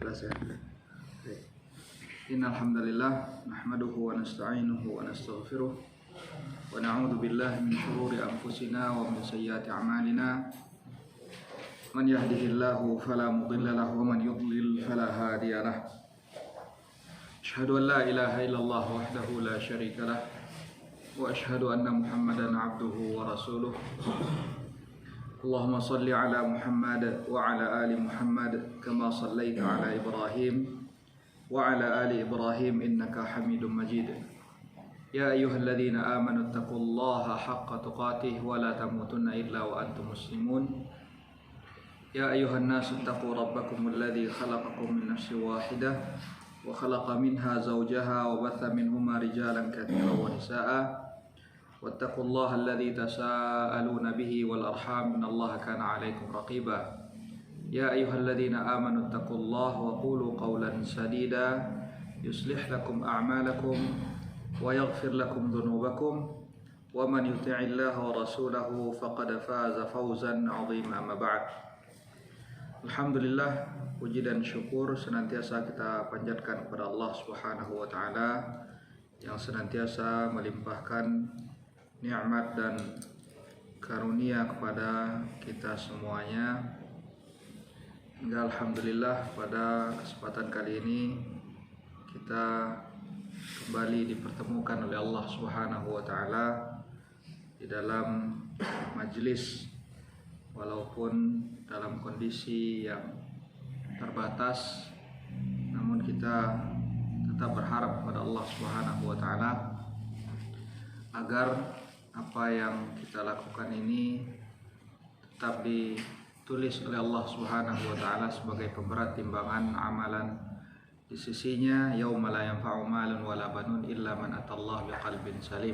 Jelas ya. Innal hamdalillah nahmaduhu wa nasta'inuhu wa nastaghfiruh wa na'udzu billahi min shururi anfusina wa min sayyiati a'malina. Man yahdihillahu fala mudilla lahu wa man yudlil fala hadiya lahu. Asyhadu an la ilaha illallah wahdahu la syarika lah wa asyhadu anna Muhammadan 'abduhu wa rasuluh. Allahumma salli ala Muhammad wa ala ali Muhammad kama sallaita ala Ibrahim wa ala ali Ibrahim innaka Hamidum Majid. Ya ayyuhalladzina amanu taqullaha haqqa tuqatih wa la tamutunna illa wa antum muslimun. Ya ayyuhan nasu taqu rabbakumul ladzi khalaqakum min nafsin wahidah wa khalaqa minha zawjaha wa batha minhuma rijalan katsiran wa nisaa'a. Wattaqullaha alladzi tasaaluna bihi wal arham innallaha kana 'alaikum raqiba. Ya ayyuhalladzina amanu taqullaha wa qulu qawlan sadida yuslih lakum a'malakum wa yaghfir lakum dhunubakum wa man yuti'illaha wa rasulahu faqad faza fawzan 'azima. Amma ba'd. Alhamdulillah, puji dan syukur senantiasa kita panjatkan kepada Allah Subhanahu wa taala yang senantiasa melimpahkan nikmat dan karunia kepada kita semuanya. Hingga alhamdulillah pada kesempatan kali ini kita kembali dipertemukan oleh Allah Subhanahu wa taala di dalam majelis, walaupun dalam kondisi yang terbatas, namun kita tetap berharap kepada Allah Subhanahu wa taala agar apa yang kita lakukan ini tetap ditulis oleh Allah Subhanahu wa taala sebagai pemberat timbangan amalan di sisinya, yauma la yanfa'u malun wala banun illa man atallaha biqalbin salim.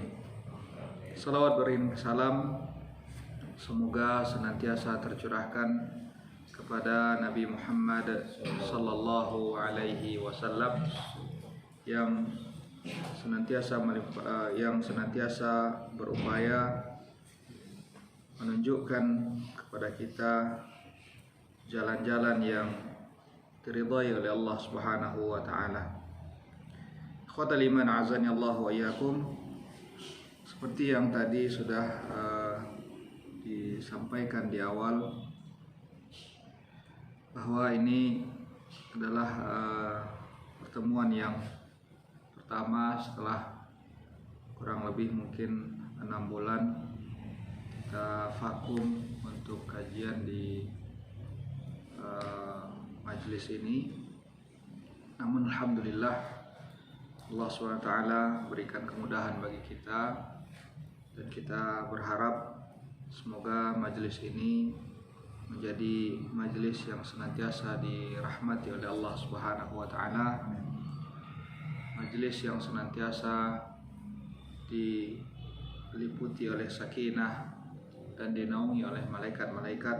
Salawat beriring salam semoga senantiasa tercurahkan kepada Nabi Muhammad sallallahu alaihi wasallam yang senantiasa berupaya menunjukkan kepada kita jalan-jalan yang diridhai oleh Allah Subhanahu wa taala. Ikhwatal iman azani Allah wa iyyakum. Seperti yang tadi sudah disampaikan di awal, bahwa ini adalah pertemuan yang pertama setelah kurang lebih mungkin 6 bulan kita vakum untuk kajian di majelis ini. Namun alhamdulillah Allah SWT berikan kemudahan bagi kita, dan kita berharap semoga majelis ini menjadi majelis yang senantiasa dirahmati oleh Allah Subhanahu wa taala, majelis yang senantiasa diliputi oleh sakinah dan dinaungi oleh malaikat-malaikat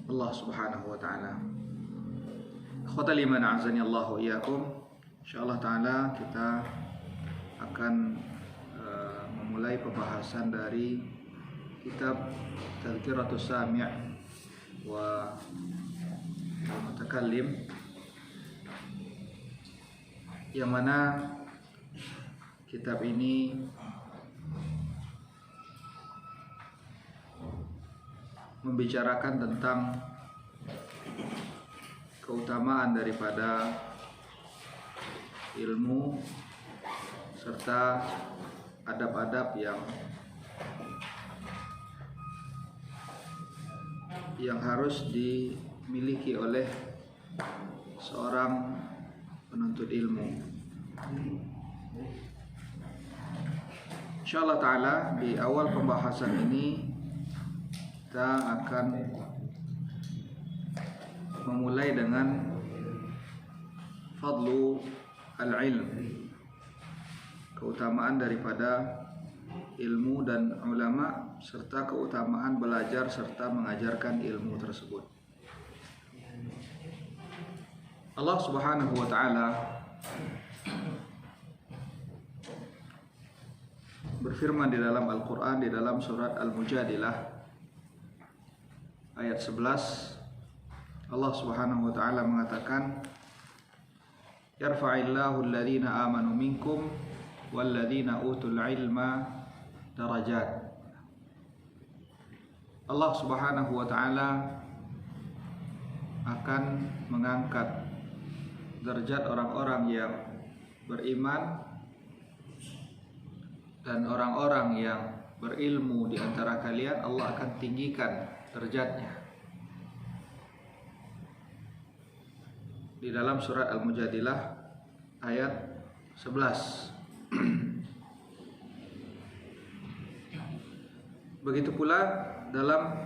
Allah Subhanahu wa taala. Ikhwatal iman azani Allah wa iyyakum. Insyaallah taala kita akan memulai pembahasan dari kitab Tadhkiratus Sami' wa Mutakallim, yang mana kitab ini membicarakan tentang keutamaan daripada ilmu serta adab-adab yang harus dimiliki oleh seorang penuntut ilmu. Insyaallah ta'ala di awal pembahasan ini kita akan memulai dengan fadlu al-ilm, keutamaan daripada ilmu dan ulama, serta keutamaan belajar serta mengajarkan ilmu tersebut. Allah Subhanahu wa taala berfirman di dalam Al-Quran, di dalam surat Al-Mujadilah ayat 11, Allah Subhanahu wa taala mengatakan, yarfa'illahu alladhina amanu minkum walladhina utul ilma darajat. Allah Subhanahu wa taala akan mengangkat derajat orang-orang yang beriman dan orang-orang yang berilmu di antara kalian. Allah akan tinggikan derajatnya. Di dalam surat Al-Mujadilah ayat 11. Begitu pula dalam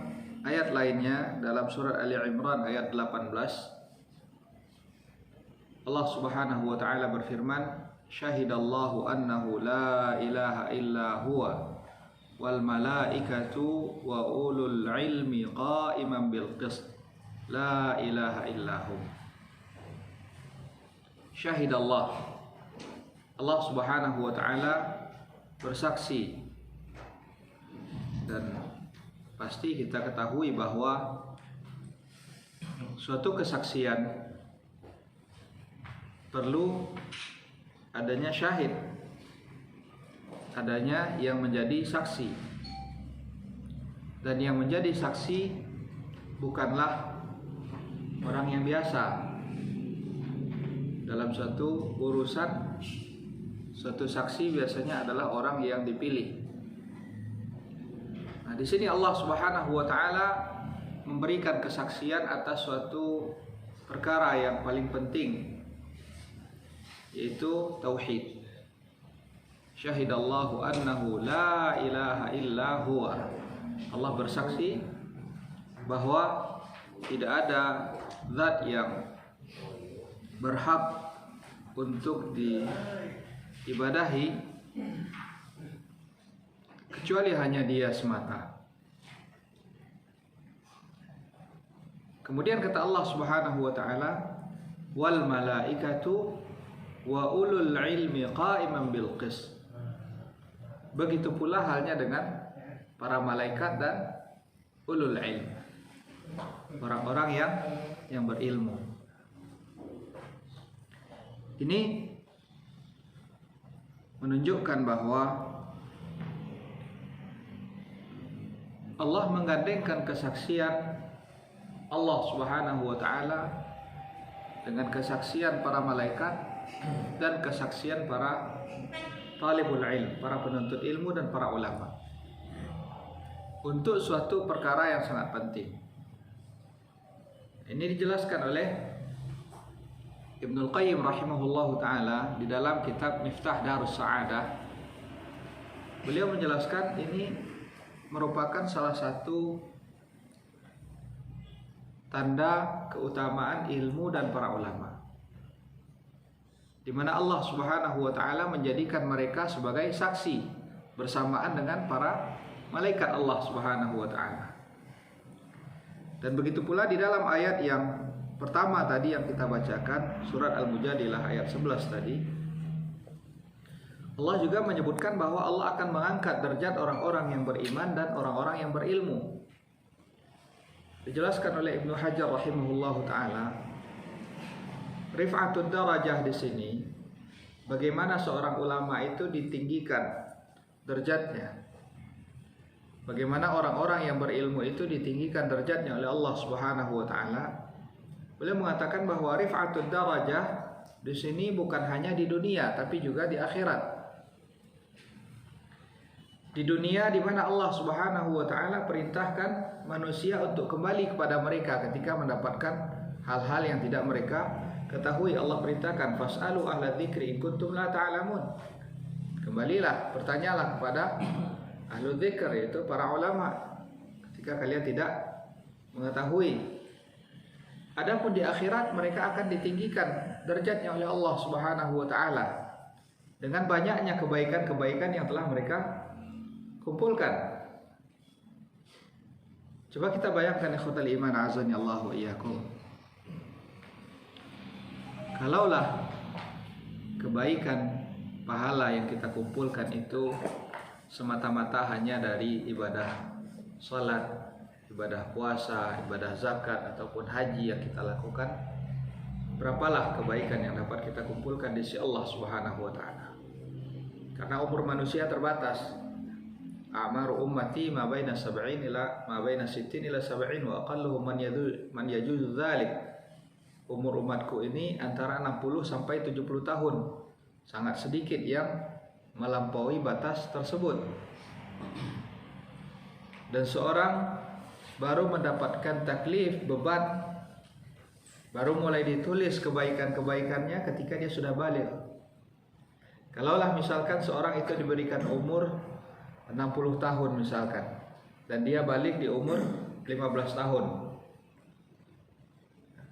ayat lainnya, dalam surat Ali Imran ayat 18, Allah Subhanahu wa taala berfirman, syahidallahu annahu la ilaha illa huwa wal malaikatu wa ulul ilmi qa'iman bil qist la ilaha illa hu. Syahidallah, Allah Subhanahu wa taala bersaksi, dan pasti kita ketahui bahwa suatu kesaksian perlu adanya syahid, adanya yang menjadi saksi. Dan yang menjadi saksi bukanlah orang yang biasa. Dalam suatu urusan, suatu saksi biasanya adalah orang yang dipilih. Nah, di sini Allah Subhanahu wa taala memberikan kesaksian atas suatu perkara yang paling penting, yaitu tauhid. Syahidallahu annahu la ilaha illa huwa. Allah bersaksi bahwa tidak ada zat yang berhak untuk diibadahi kecuali hanya Dia semata. Kemudian kata Allah Subhanahu wa taala, wal malaikatu wa ulul ilmi qa'iman bil qist. Begitu pula halnya dengan para malaikat dan ulul ilm, orang-orang yang berilmu. Ini menunjukkan bahwa Allah menggandengkan kesaksian Allah Subhanahu wa taala dengan kesaksian para malaikat dan kesaksian para talibul ilm, para penuntut ilmu dan para ulama, untuk suatu perkara yang sangat penting. Ini dijelaskan oleh Ibnul Qayyim rahimahullahu ta'ala di dalam kitab Miftah Darus Sa'adah. Beliau menjelaskan ini merupakan salah satu tanda keutamaan ilmu dan para ulama, di mana Allah Subhanahu wa taala menjadikan mereka sebagai saksi bersamaan dengan para malaikat Allah Subhanahu wa taala. Dan begitu pula di dalam ayat yang pertama tadi yang kita bacakan, surat Al-Mujadilah ayat 11 tadi, Allah juga menyebutkan bahwa Allah akan mengangkat derajat orang-orang yang beriman dan orang-orang yang berilmu. Dijelaskan oleh Ibnu Hajar rahimahullahu taala, rif'atud darajah di sini, bagaimana seorang ulama itu ditinggikan derajatnya, bagaimana orang-orang yang berilmu itu ditinggikan derajatnya oleh Allah Subhanahu wa taala. Beliau mengatakan bahwa rif'atud darajah di sini bukan hanya di dunia tapi juga di akhirat. Di dunia di mana Allah Subhanahu wa taala perintahkan manusia untuk kembali kepada mereka ketika mendapatkan hal-hal yang tidak mereka ketahui. Allah perintahkan fas'alu ahla dzikri in kuntum la ta'lamun. Kembalilah, bertanyalah kepada ahlu dzikr, yaitu para ulama, ketika kalian tidak mengetahui. Adapun di akhirat mereka akan ditinggikan derajatnya oleh Allah Subhanahu wa taala dengan banyaknya kebaikan-kebaikan yang telah mereka kumpulkan. Coba kita bayangkan ikhwatal iman azani Allah wa iyyakum. Kalaulah kebaikan pahala yang kita kumpulkan itu semata-mata hanya dari ibadah salat, ibadah puasa, ibadah zakat ataupun haji yang kita lakukan, berapalah kebaikan yang dapat kita kumpulkan di sisi Allah Subhanahu wa taala. Karena umur manusia terbatas. A'maru ummati ma baina 70 ila 70 wa aqalluhum man yajuzu dzalik. Umur umatku ini antara 60 sampai 70 tahun. Sangat sedikit yang melampaui batas tersebut. Dan seorang baru mendapatkan taklif, beban, baru mulai ditulis kebaikan-kebaikannya ketika dia sudah baligh. Kalaulah misalkan seorang itu diberikan umur 60 tahun misalkan, dan dia balik di umur 15 tahun,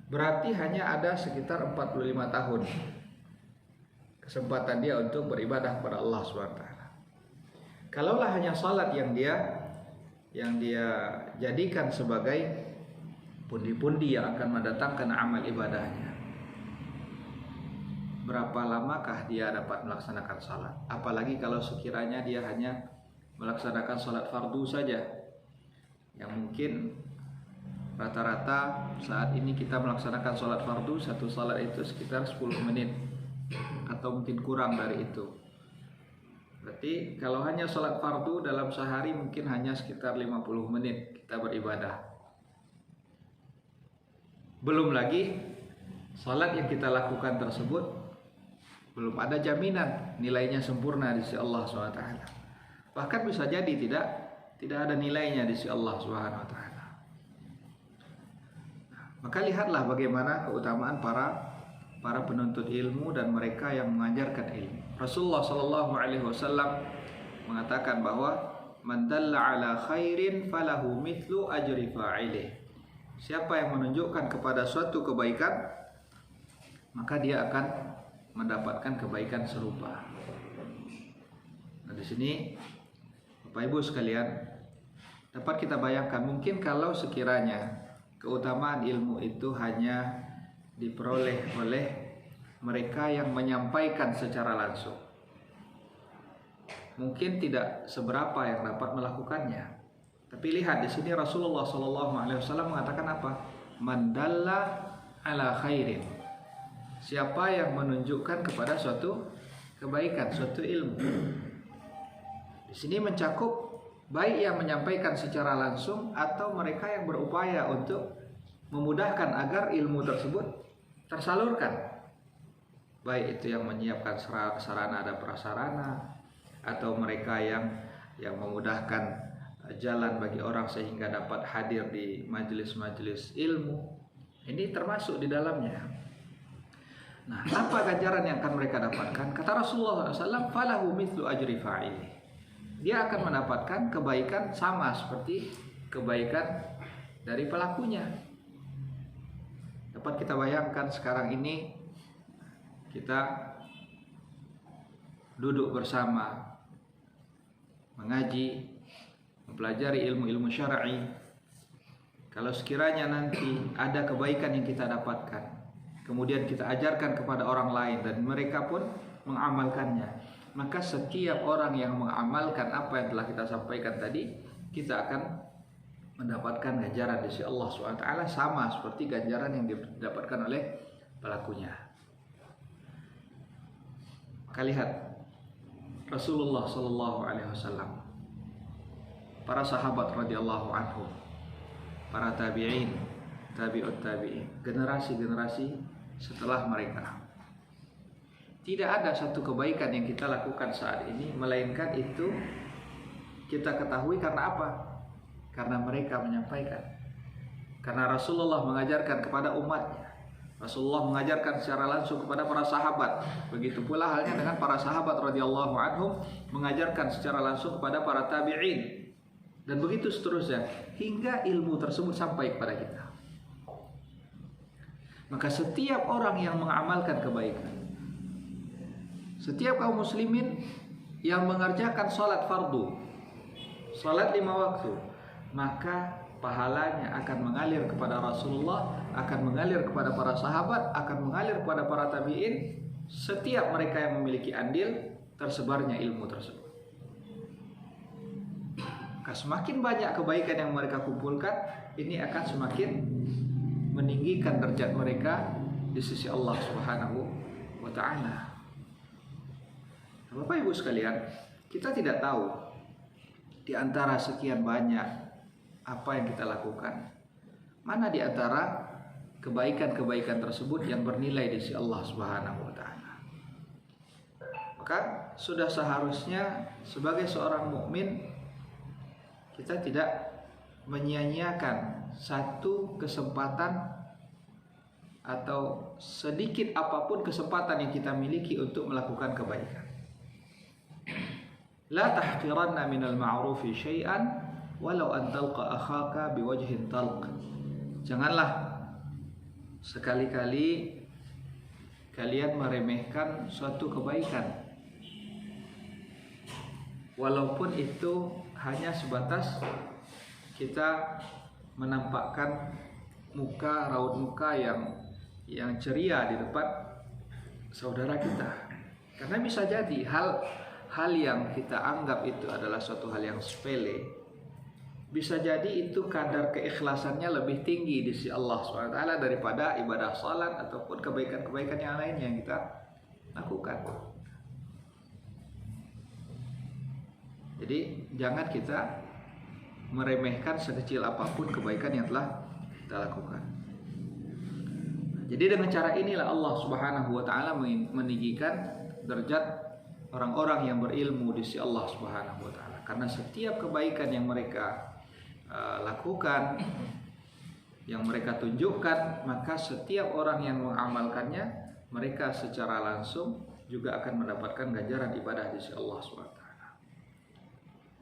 berarti hanya ada sekitar 45 tahun kesempatan dia untuk beribadah kepada Allah SWT. Kalaulah hanya salat yang dia jadikan sebagai pundi-pundi yang akan mendatangkan amal ibadahnya, berapa lamakah dia dapat melaksanakan salat? Apalagi kalau sekiranya dia hanya melaksanakan salat fardu saja, yang mungkin rata-rata saat ini kita melaksanakan salat fardu, satu salat itu sekitar 10 menit atau mungkin kurang dari itu. Berarti kalau hanya salat fardu dalam sehari mungkin hanya sekitar 50 menit kita beribadah. Belum lagi salat yang kita lakukan tersebut belum ada jaminan nilainya sempurna di sisi Allah SWT. Bahkan bisa jadi tidak ada nilainya di sisi Allah Subhanahu wa taala. Maka lihatlah bagaimana keutamaan para penuntut ilmu dan mereka yang mengajarkan ilmu. Rasulullah sallallahu alaihi wasallam mengatakan bahwa man dalla ala khairin falahu mithlu ajri fa'ilih. Siapa yang menunjukkan kepada suatu kebaikan, maka dia akan mendapatkan kebaikan serupa. Nah, di sini Bapak Ibu sekalian, dapat kita bayangkan mungkin kalau sekiranya keutamaan ilmu itu hanya diperoleh oleh mereka yang menyampaikan secara langsung, mungkin tidak seberapa yang dapat melakukannya. Tapi lihat di sini Rasulullah SAW mengatakan apa? Man dalla ala khairin. Siapa yang menunjukkan kepada suatu kebaikan, suatu ilmu. Di sini mencakup baik yang menyampaikan secara langsung atau mereka yang berupaya untuk memudahkan agar ilmu tersebut tersalurkan. Baik itu yang menyiapkan sarana dan prasarana atau mereka yang memudahkan jalan bagi orang sehingga dapat hadir di majelis-majelis ilmu. Ini termasuk di dalamnya. Nah, apa ganjaran yang akan mereka dapatkan? Kata Rasulullah SAW, falahu mithlu ajri fa'ilih. Dia akan mendapatkan kebaikan sama seperti kebaikan dari pelakunya. Dapat kita bayangkan sekarang ini kita duduk bersama, mengaji, mempelajari ilmu-ilmu syar'i. Kalau sekiranya nanti ada kebaikan yang kita dapatkan, kemudian kita ajarkan kepada orang lain dan mereka pun mengamalkannya, maka setiap orang yang mengamalkan apa yang telah kita sampaikan tadi, kita akan mendapatkan ganjaran di sisi Allah SWT sama seperti ganjaran yang didapatkan oleh pelakunya. Maka lihat Rasulullah SAW, para sahabat radhiyallahu anhum, para tabi'in, tabi'ut tabi'in, generasi-generasi setelah mereka. Tidak ada satu kebaikan yang kita lakukan saat ini melainkan itu kita ketahui karena apa? Karena mereka menyampaikan. Karena Rasulullah mengajarkan kepada umatnya. Rasulullah mengajarkan secara langsung kepada para sahabat. Begitu pula halnya dengan para sahabat radhiyallahu anhum mengajarkan secara langsung kepada para tabi'in. Dan begitu seterusnya hingga ilmu tersebut sampai kepada kita. Maka setiap orang yang mengamalkan kebaikan, setiap kaum muslimin yang mengerjakan salat fardu, salat 5 waktu, maka pahalanya akan mengalir kepada Rasulullah, akan mengalir kepada para sahabat, akan mengalir kepada para tabi'in, setiap mereka yang memiliki andil tersebarnya ilmu tersebut. Maka semakin banyak kebaikan yang mereka kumpulkan, ini akan semakin meninggikan derajat mereka di sisi Allah Subhanahu wa taala. Bapak Ibu sekalian, kita tidak tahu di antara sekian banyak apa yang kita lakukan, mana di antara kebaikan-kebaikan tersebut yang bernilai di sisi Allah Subhanahu wa taala. Maka sudah seharusnya sebagai seorang mukmin kita tidak menyia-nyiakan satu kesempatan atau sedikit apapun kesempatan yang kita miliki untuk melakukan kebaikan. La tahqiranna minal ma'rufi syai'an walau an talqa akhaka biwajhin talq. Janganlah sekali-kali kalian meremehkan suatu kebaikan, walaupun itu hanya sebatas kita menampakkan muka, raut muka yang ceria di depan saudara kita. Karena bisa jadi hal yang kita anggap itu adalah suatu hal yang sepele, bisa jadi itu kadar keikhlasannya lebih tinggi di sisi Allah SWT daripada ibadah salat ataupun kebaikan-kebaikan yang lain yang kita lakukan. Jadi jangan kita meremehkan sekecil apapun kebaikan yang telah kita lakukan. Jadi dengan cara inilah Allah Subhanahu wa taala meninggikan derajat orang-orang yang berilmu di sisi Allah Subhanahu wa taala. Karena setiap kebaikan yang mereka lakukan, yang mereka tunjukkan, maka setiap orang yang mengamalkannya, mereka secara langsung juga akan mendapatkan ganjaran ibadah di sisi Allah SWT.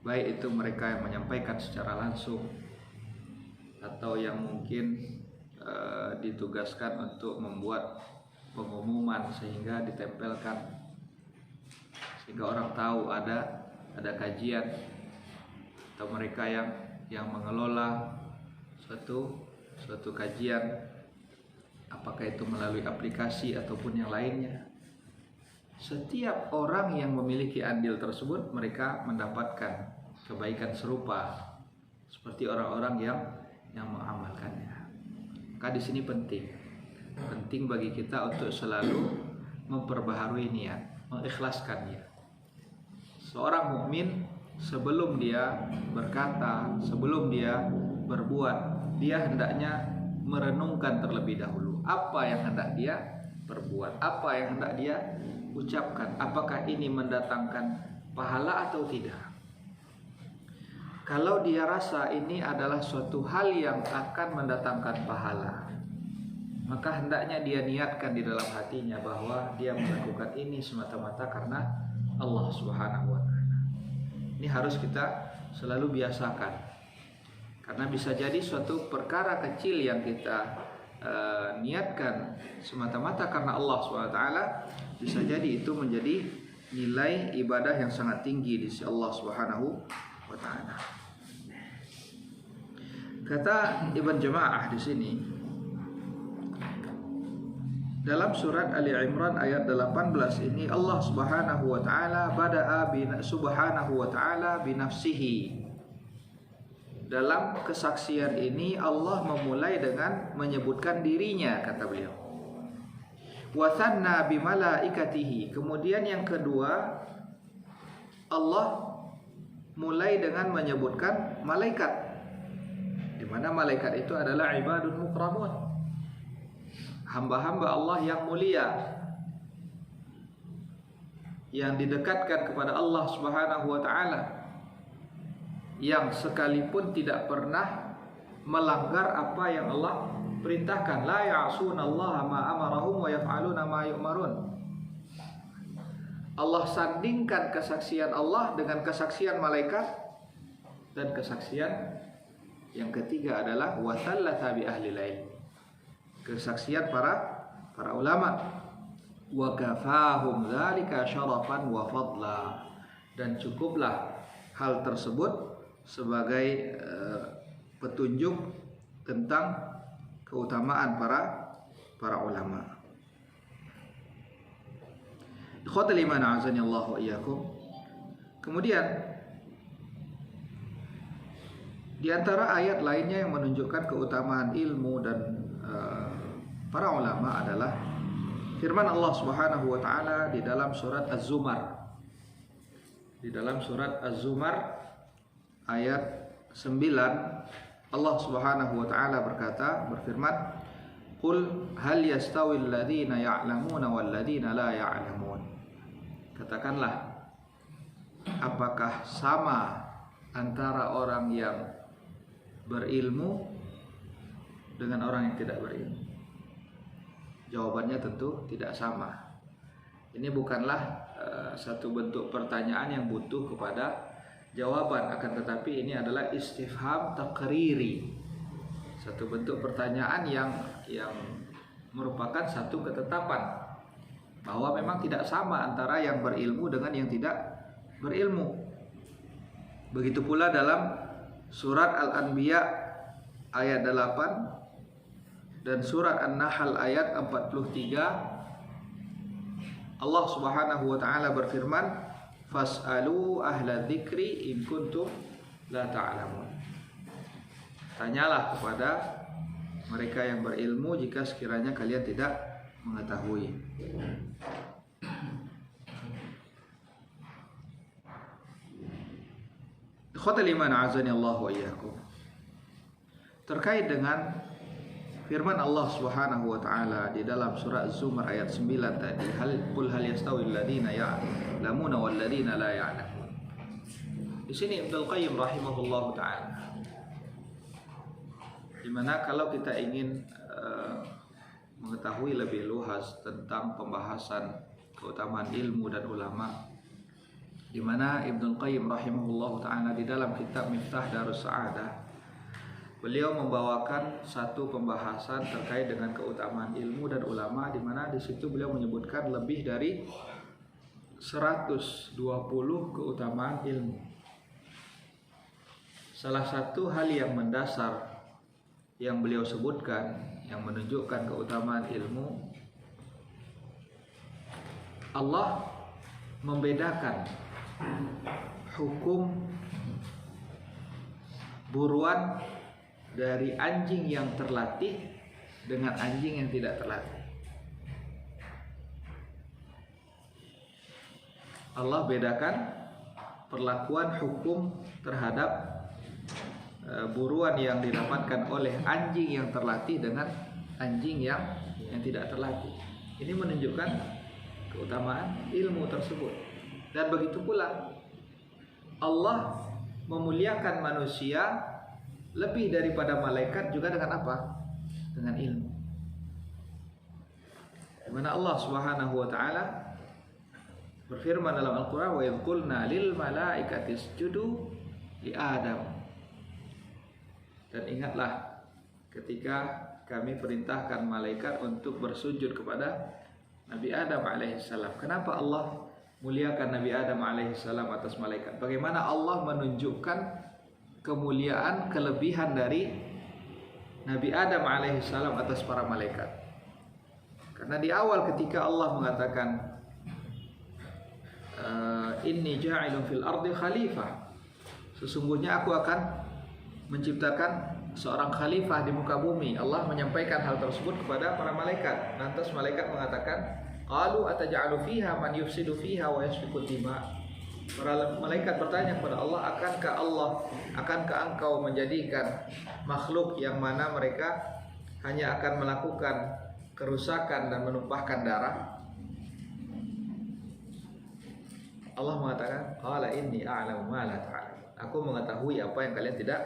Baik itu mereka yang menyampaikan secara langsung atau yang mungkin ditugaskan untuk membuat pengumuman sehingga ditempelkan, sehingga orang tahu ada kajian, atau mereka yang mengelola suatu kajian, apakah itu melalui aplikasi ataupun yang lainnya. Setiap orang yang memiliki andil tersebut, mereka mendapatkan kebaikan serupa seperti orang-orang yang mengamalkannya. Maka di sini penting bagi kita untuk selalu memperbaharui niat, mengikhlaskan niat. Seorang mukmin sebelum dia berkata, sebelum dia berbuat, dia hendaknya merenungkan terlebih dahulu apa yang hendak dia perbuat, apa yang hendak dia ucapkan, apakah ini mendatangkan pahala atau tidak. Kalau dia rasa ini adalah suatu hal yang akan mendatangkan pahala, maka hendaknya dia niatkan di dalam hatinya bahwa dia melakukan ini semata-mata karena Allah Subhanahu wa taala. Ini harus kita selalu biasakan. Karena bisa jadi suatu perkara kecil yang kita niatkan semata-mata karena Allah SWT, bisa jadi itu menjadi nilai ibadah yang sangat tinggi di sisi Allah Subhanahu wa taala. Kata Ibn Jamaah di sini dalam surat Ali Imran ayat 18 ini, Allah Subhanahu wa taala bada'a subhanahu wa taala binafsihi. Dalam kesaksian ini Allah memulai dengan menyebutkan dirinya, kata beliau. Wa thanna bi malaikatihi. Kemudian yang kedua, Allah mulai dengan menyebutkan malaikat, di mana malaikat itu adalah ibadun mukramun, hamba-hamba Allah yang mulia, yang didekatkan kepada Allah Subhanahu wa taala, yang sekalipun tidak pernah melanggar apa yang Allah perintahkan. La ya'sunallaha ma amarahum wa yaf'aluna ma yu'marun. Allah sandingkan kesaksian Allah dengan kesaksian malaikat, dan kesaksian yang ketiga adalah wa thalatha bi ahli ilm, kesaksian para ulama. Wa kafahum dzalika syarafan wa fadla, dan cukuplah hal tersebut sebagai petunjuk tentang keutamaan para ulama. Ikhwatul iman azani Allah wa iyyakum. Kemudian Di antara ayat lainnya yang menunjukkan keutamaan ilmu dan para ulama adalah firman Allah Subhanahu wa taala di dalam surat Az-Zumar. Di dalam surat Az-Zumar ayat 9, Allah Subhanahu wa taala berfirman, "Qul hal yastawil ladzina ya'lamuna wal ladzina la ya'lamun." Katakanlah, apakah sama antara orang yang berilmu dengan orang yang tidak berilmu? Jawabannya tentu tidak sama. Ini bukanlah satu bentuk pertanyaan yang butuh kepada jawaban, akan tetapi ini adalah istifham takriri, satu bentuk pertanyaan yang merupakan satu ketetapan bahwa memang tidak sama antara yang berilmu dengan yang tidak berilmu. Begitu pula dalam surat Al-Anbiya ayat 8 dan surat An-Nahl ayat 43, Allah Subhanahu wa taala berfirman, "Fas'alu ahla dzikri in kuntum la ta'lamun." Tanyalah kepada mereka yang berilmu jika sekiranya kalian tidak mengetahui. Ikhwatal iman azani Allah wa iyyakum. Terkait dengan firman Allah Subhanahu wa taala di dalam surah Az-Zumar ayat 9 tadi, qul hal yastawil ladzina ya'lamuna wal ladzina la ya'lamun. Di sini Ibnu Qayyim rahimahullahu taala, di mana kalau kita ingin mengetahui lebih luas tentang pembahasan keutamaan ilmu dan ulama, di mana Ibnu Qayyim rahimahullahu taala di dalam kitab Miftah Darus Sa'adah, beliau membawakan satu pembahasan terkait dengan keutamaan ilmu dan ulama, di mana di situ beliau menyebutkan lebih dari 120 keutamaan ilmu. Salah satu hal yang mendasar yang beliau sebutkan yang menunjukkan keutamaan ilmu, Allah membedakan hukum buruan dari anjing yang terlatih dengan anjing yang tidak terlatih. Allah bedakan perlakuan hukum terhadap buruan yang didapatkan oleh anjing yang terlatih dengan anjing yang tidak terlatih. Ini menunjukkan keutamaan ilmu tersebut. Dan begitu pula Allah memuliakan manusia lebih daripada malaikat juga dengan apa? Dengan ilmu. Di mana Allah Subhanahu wa taala berfirman dalam Al-Qur'an, "Wa idh qulna lil malaikati isjudu li Adam." Dan ingatlah ketika kami perintahkan malaikat untuk bersujud kepada Nabi Adam alaihissalam. Kenapa Allah muliakan Nabi Adam alaihissalam atas malaikat? Bagaimana Allah menunjukkan kemuliaan, kelebihan dari Nabi Adam alaihissalam atas para malaikat? Karena di awal ketika Allah mengatakan inni ja'ilun fil ardi khalifah, sesungguhnya aku akan menciptakan seorang khalifah di muka bumi, Allah menyampaikan hal tersebut kepada para malaikat. Lantas malaikat mengatakan, qalu ataj'alu fiha man yufsidu fiha wa yasfiku dima. Para malaikat bertanya kepada Allah, akankah engkau menjadikan makhluk yang mana mereka hanya akan melakukan kerusakan dan menumpahkan darah? Allah mengatakan, qala inni a'lamu ma la ta'lamun. Aku mengetahui apa yang kalian tidak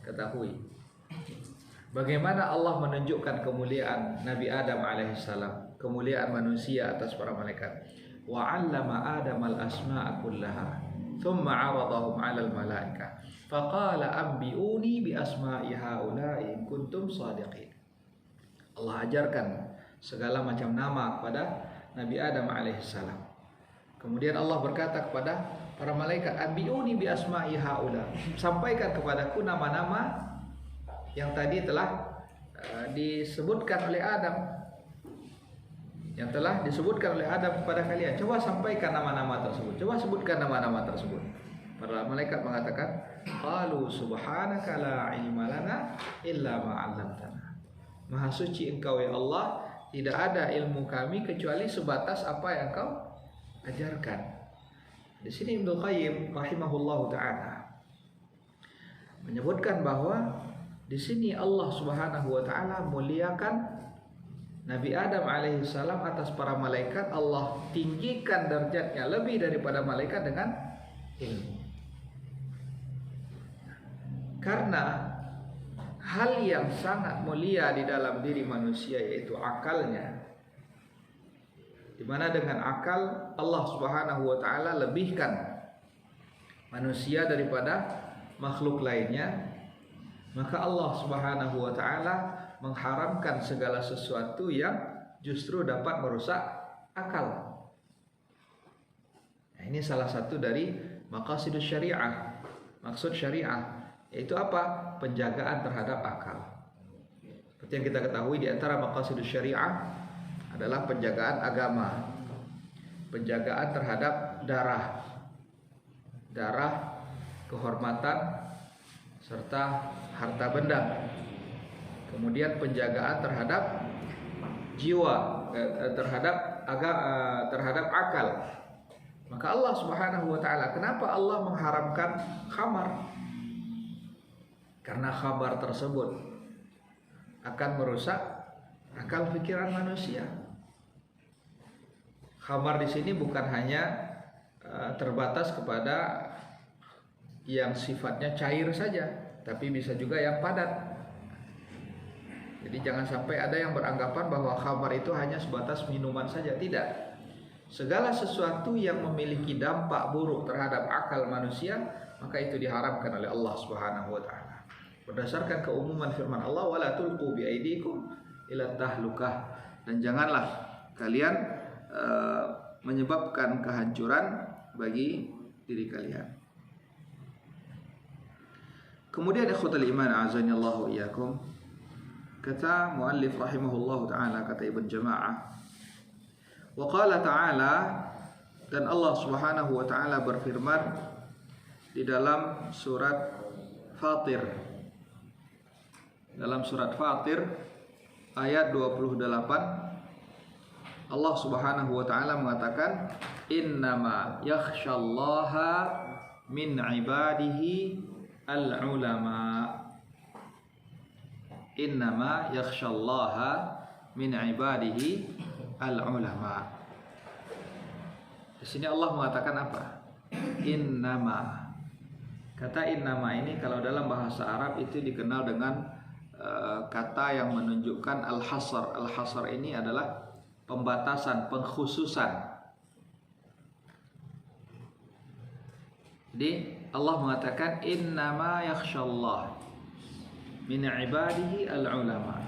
ketahui. Bagaimana Allah menunjukkan kemuliaan Nabi Adam alaihissalam, kemuliaan manusia atas para malaikat. Wa 'allama Adam al-asma'a kullaha thumma 'aradahum 'alal malaikah faqala anbi'uni bi asma'i haula'i in kuntum shadiqin. Allah ajarkan segala macam nama kepada Nabi Adam alaihissalam. Kemudian Allah berkata kepada para malaikat, anbi'uni bi asma'i haula, sampaikan kepadaku nama-nama yang tadi telah disebutkan oleh Adam, yang telah disebutkan oleh Adam kepada kalian. Coba sampaikan nama-nama tersebut, coba sebutkan nama-nama tersebut. Para malaikat mengatakan, qalu subhanaka la ilma lana illa ma 'allamtana. Maha suci Engkau ya Allah, tidak ada ilmu kami kecuali sebatas apa yang Engkau ajarkan. Di sini Ibnu Qayyim rahimahullahu taala menyebutkan bahwa di sini Allah Subhanahu wa taala muliakan Nabi Adam alaihissalam atas para malaikat. Allah tinggikan derajatnya lebih daripada malaikat dengan ilmu. Karena hal yang sangat mulia di dalam diri manusia yaitu akalnya, di mana dengan akal Allah Subhanahu wa taala lebihkan manusia daripada makhluk lainnya, maka Allah Subhanahu wa taala mengharamkan segala sesuatu yang justru dapat merusak akal. Nah, ini salah satu dari maqasidus syariah. Maksud syariah yaitu apa? Penjagaan terhadap akal. Seperti yang kita ketahui, di antara maqasidus syariah adalah penjagaan agama, penjagaan terhadap darah, kehormatan, serta harta benda. Kemudian penjagaan terhadap jiwa, terhadap akal. Maka Allah Subhanahu wa taala, kenapa Allah mengharamkan khamar? Karena khamar tersebut akan merusak akal pikiran manusia. Khamar di sini bukan hanya terbatas kepada yang sifatnya cair saja, tapi bisa juga yang padat. Jadi jangan sampai ada yang beranggapan bahwa khamar itu hanya sebatas minuman saja. Tidak. Segala sesuatu yang memiliki dampak buruk terhadap akal manusia, maka itu diharamkan oleh Allah Subhanahu wa taala. Berdasarkan keumuman firman Allah, wala tulqu biaidikum ila tahlukah, dan janganlah kalian menyebabkan kehancuran bagi diri kalian. Kemudian ikhwatul iman azanillahu iyyakum, kata muallif rahimahullahu taala, kata Ibn Jama'ah, wa qala ta'ala, dan Allah Subhanahu wa taala berfirman di dalam surat Fatir. Dalam surat Fatir ayat 28, Allah Subhanahu wa taala mengatakan, innama yakhsyallaha min ibadihi al-ulama. Innama yakhsyallaha min ibadihi al-ulama. Di sini Allah mengatakan apa? Innama. Kata innama ini kalau dalam bahasa Arab itu dikenal dengan kata yang menunjukkan al-hasr. Al-hasr ini adalah pembatasan, pengkhususan. Jadi Allah mengatakan innama yakhsyallah min ibadihi al-ulama.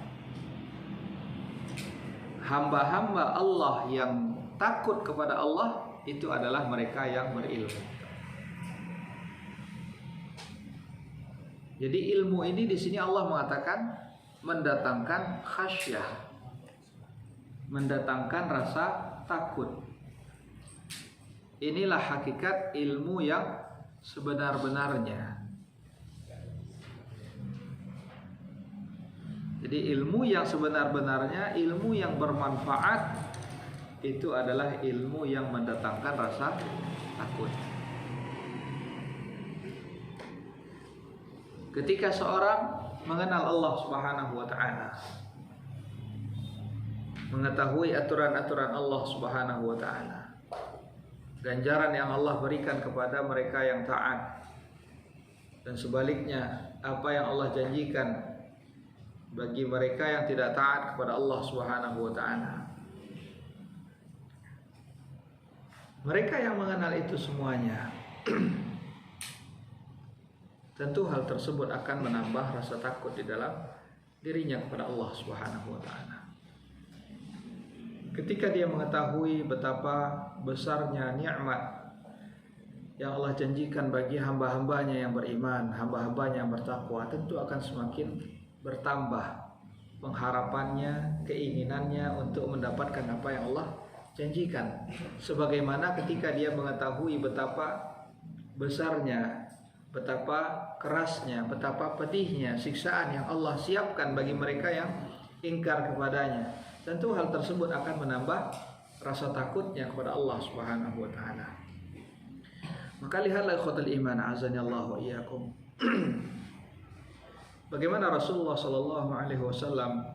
Hamba-hamba Allah yang takut kepada Allah itu adalah mereka yang berilmu. Jadi ilmu ini di sini Allah mengatakan mendatangkan khasyah, mendatangkan rasa takut. Inilah hakikat ilmu yang sebenar-benarnya. Jadi ilmu yang sebenar-benarnya, ilmu yang bermanfaat, itu adalah ilmu yang mendatangkan rasa takut. Ketika seorang mengenal Allah Subhanahu wa taala, mengetahui aturan-aturan Allah Subhanahu wa taala, ganjaran yang Allah berikan kepada mereka yang taat, dan sebaliknya apa yang Allah janjikan bagi mereka yang tidak taat kepada Allah Subhanahu wa taala. Mereka yang mengenal itu semuanya, tentu hal tersebut akan menambah rasa takut di dalam dirinya kepada Allah Subhanahu wa taala. Ketika dia mengetahui betapa besarnya nikmat yang Allah janjikan bagi hamba-hambanya yang beriman, hamba-hambanya yang bertakwa, tentu akan semakin bertambah pengharapannya, keinginannya untuk mendapatkan apa yang Allah janjikan. Sebagaimana ketika dia mengetahui betapa besarnya, betapa kerasnya, betapa pedihnya siksaan yang Allah siapkan bagi mereka yang ingkar kepadanya. Tentu hal tersebut akan menambah rasa takutnya kepada Allah Subhanahu wa taala. Maka lihatlah ikhwatul iman azanillahu wa iyyakum. Bagaimana Rasulullah sallallahu alaihi wasallam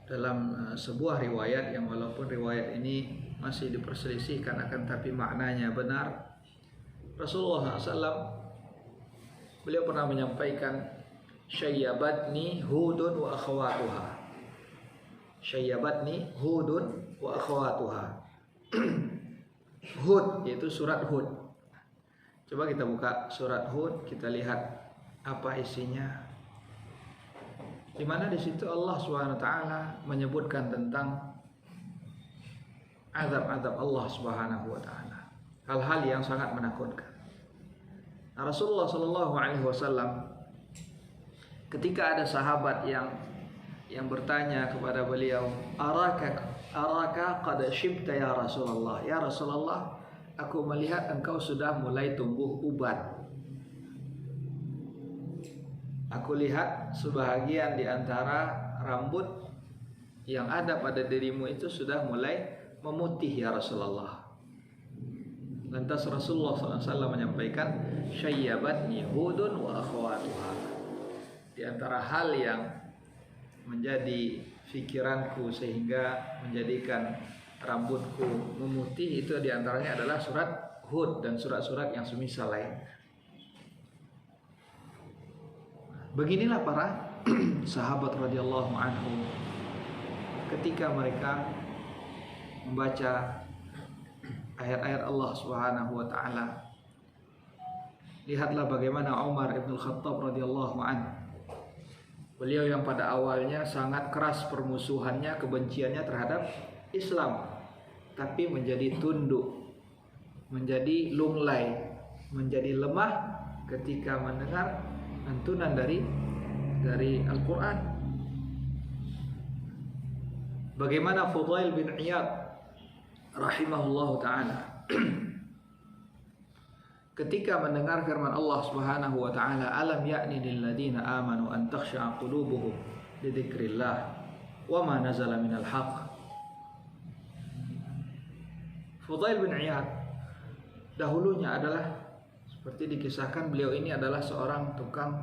dalam sebuah riwayat yang walaupun riwayat ini masih diperselisihkan akan tapi maknanya benar. Rasulullah SAW beliau pernah menyampaikan syayyabatni hudun wa akhawatuha. Syayyabatni hudun wa akhawatuha. Hud yaitu surat Hud. Coba kita buka surat Hud, kita lihat apa isinya. Di mana di situ Allah SWT menyebutkan tentang azab-azab Allah Subhanahu wa taala. Hal-hal yang sangat menakutkan. Nah, Rasulullah sallallahu alaihi wasallam ketika ada sahabat yang bertanya kepada beliau, "Araka qad shibta ya Rasulullah." Ya Rasulullah, aku melihat engkau sudah mulai tumbuh uban. Aku lihat sebahagian di antara rambut yang ada pada dirimu itu sudah mulai memutih ya Rasulullah. Lantas Rasulullah SAW menyampaikan syayyabatni hudun wa akhawatuha. Di antara hal yang menjadi fikiranku sehingga menjadikan rambutku memutih itu di antaranya adalah surat Hud dan surat-surat yang semisal lain. Beginilah para sahabat radhiyallahu anhum ketika mereka membaca ayat-ayat Allah Subhanahu wa taala. Lihatlah bagaimana Umar ibn Khattab radhiyallahu anhu. Beliau yang pada awalnya sangat keras permusuhannya, kebenciannya terhadap Islam, tapi menjadi tunduk, menjadi lunglai, menjadi lemah ketika mendengar lantunan dari Al-Quran. Bagaimana Fudail bin Iyad rahimahullahu ta'ala ketika mendengar firman Allah Subhanahu wa ta'ala, alam ya'ni lilladina amanu an takhsha'a qulubuhum li dzikrillah wa ma nazala minal haqq. Fudail bin Iyad dahulunya adalah seperti dikisahkan, beliau ini adalah seorang tukang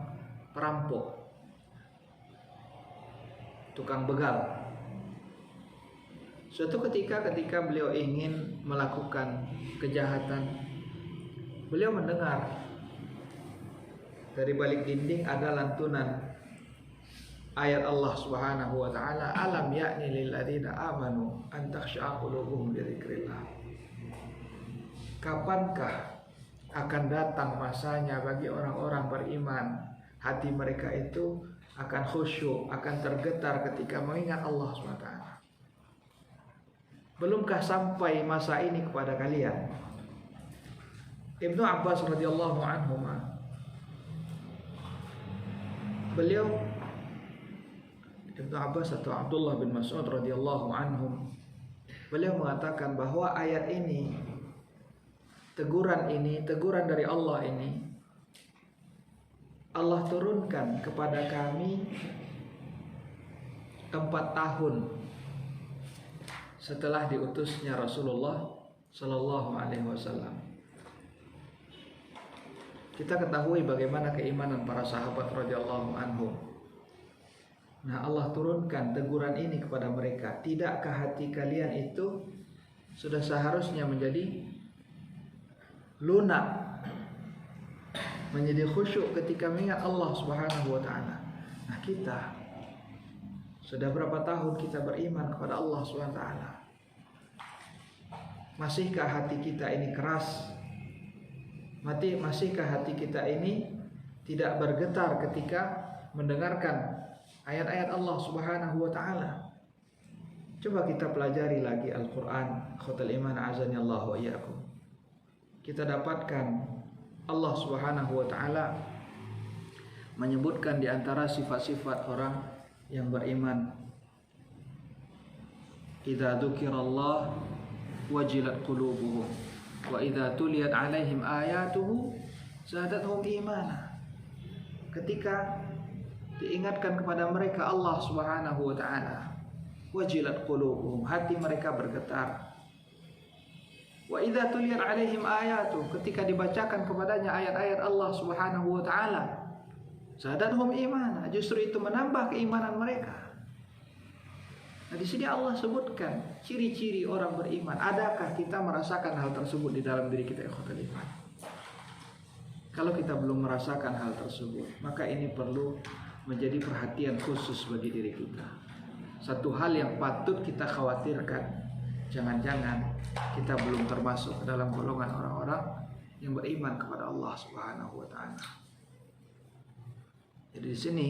perampok, tukang begal. Suatu ketika beliau ingin melakukan kejahatan, beliau mendengar dari balik dinding ada lantunan ayat Allah Subhanahu wa taala, alam ya'ni lil ladzina amanu an takhsha'a qulubuhum li dzikrillah. Kapankah akan datang masanya bagi orang-orang beriman, hati mereka itu akan khusyuk, akan tergetar ketika mengingat Allah SWT. Belumkah sampai masa ini kepada kalian? Ibnu Abbas radhiyallahu anhu, beliau Ibnu Abbas atau Abdullah bin Mas'ud radhiyallahu anhum, beliau mengatakan bahwa ayat ini, teguran dari Allah ini, Allah turunkan kepada kami 4 tahun setelah diutusnya Rasulullah Sallallahu Alaihi Wasallam. Kita ketahui bagaimana keimanan para sahabat radhiyallahu anhum. Nah, Allah turunkan teguran ini kepada mereka. Tidakkah hati kalian itu sudah seharusnya menjadi lunak, menjadi khusyuk ketika mengingat Allah Subhanahu wa taala. Nah, kita sudah berapa tahun kita beriman kepada Allah Subhanahu wa taala? Masihkah hati kita ini keras? Masihkah hati kita ini tidak bergetar ketika mendengarkan ayat-ayat Allah Subhanahu wa taala? Coba kita pelajari lagi Al-Qur'an, khotul iman azani Allah wa iyyakum. Kita dapatkan Allah Subhanahu wa taala menyebutkan di antara sifat-sifat orang yang beriman, idza dzukirallah wajilat qulubuhum Wa idza tuliyat 'alaihim ayatuhu zadatuhum imana. Ketika diingatkan kepada mereka Allah Subhanahu wa taala, wajilat qulubuhum, hati mereka bergetar. Wa idza tuliyat 'alaihim ayatuhu, ketika dibacakan kepadanya ayat-ayat Allah Subhanahu wa taala, zadatuhum imana, justru itu menambah keimanan mereka. Nah, di sini Allah sebutkan ciri-ciri orang beriman. Adakah kita merasakan hal tersebut di dalam diri kita, ikhwatul iman? Kalau kita belum merasakan hal tersebut, maka ini perlu menjadi perhatian khusus bagi diri kita. Satu hal yang patut kita khawatirkan, jangan-jangan kita belum termasuk ke dalam golongan orang-orang yang beriman kepada Allah Subhanahu wa taala. Jadi di sini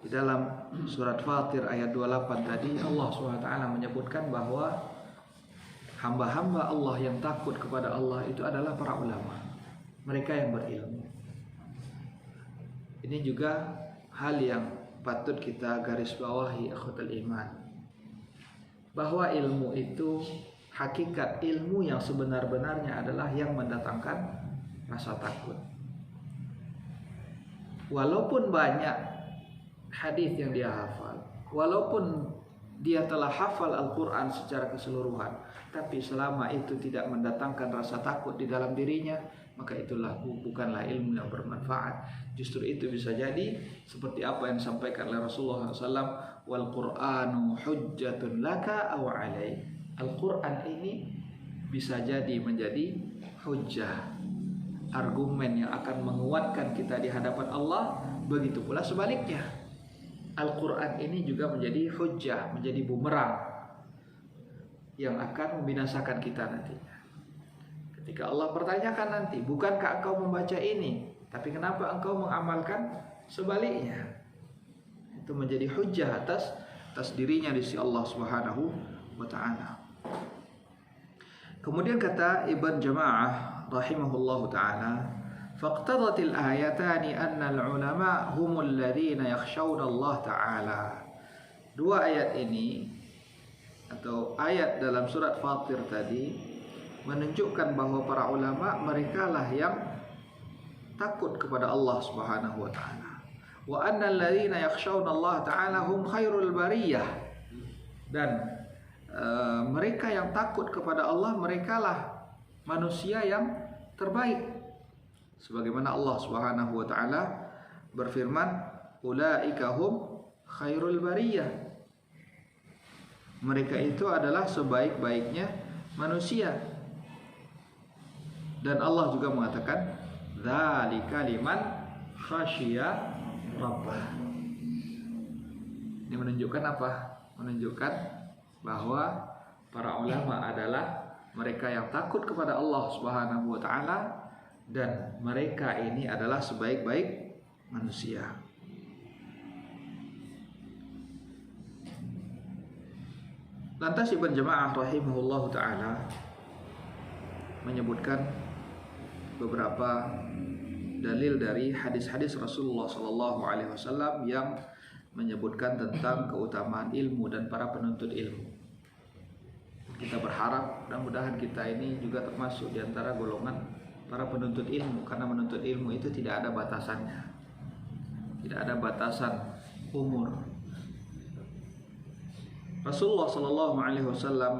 di dalam surat Fatir ayat 28 tadi Allah SWT menyebutkan bahwa hamba-hamba Allah yang takut kepada Allah itu adalah para ulama, mereka yang berilmu. Ini juga hal yang patut kita garis bawahi, ikhwatul iman, bahwa ilmu itu, hakikat ilmu yang sebenar-benarnya adalah yang mendatangkan rasa takut. Walaupun banyak hadis yang dia hafal, walaupun dia telah hafal Al-Quran secara keseluruhan, tapi selama itu tidak mendatangkan rasa takut di dalam dirinya, maka itulah bukanlah ilmu yang bermanfaat. Justru itu bisa jadi seperti apa yang disampaikan oleh Rasulullah SAW, wal Qur'anu hujjatun laka aw alai. Al-Quran ini bisa jadi menjadi hujjah, argumen yang akan menguatkan kita di hadapan Allah. Begitu pula sebaliknya, Al-Quran ini juga menjadi hujjah, menjadi bumerang yang akan membinasakan kita nantinya. Ketika Allah pertanyakan nanti, bukankah engkau membaca ini, tapi kenapa engkau mengamalkan sebaliknya? Itu menjadi hujjah atas dirinya di sisi Allah Subhanahu wa taala. Kemudian kata Ibn Jama'ah rahimahullahu taala, فاقتضت الآيتان أن العلماء هم الذين يخشون الله تعالى. Dua ayat ini atau ayat dalam surat Fatir tadi menunjukkan bahwa para ulama mereka lah yang takut kepada Allah Subhanahu wa taala. Wa annal ladzina yakhshawna Allah taala hum khairul bariyah. Dan mereka yang takut kepada Allah, merekalah manusia yang terbaik. Sebagaimana Allah Subhanahu wa taala berfirman, ulaika hum khairul bariyah. Mereka itu adalah sebaik-baiknya manusia. Dan Allah juga mengatakan, dzalika liman khasyiya rabbah. Ini menunjukkan apa? Menunjukkan bahwa para ulama adalah mereka yang takut kepada Allah Subhanahu wa taala, dan mereka ini adalah sebaik-baik manusia. Lantas Ibn Jama'ah rahimahullahu ta'ala menyebutkan beberapa dalil dari hadis-hadis Rasulullah SAW yang menyebutkan tentang keutamaan ilmu dan para penuntut ilmu. Kita berharap mudah-mudahan kita ini juga termasuk di antara golongan para penuntut ilmu, karena menuntut ilmu itu tidak ada batasannya, tidak ada batasan umur. Rasulullah SAW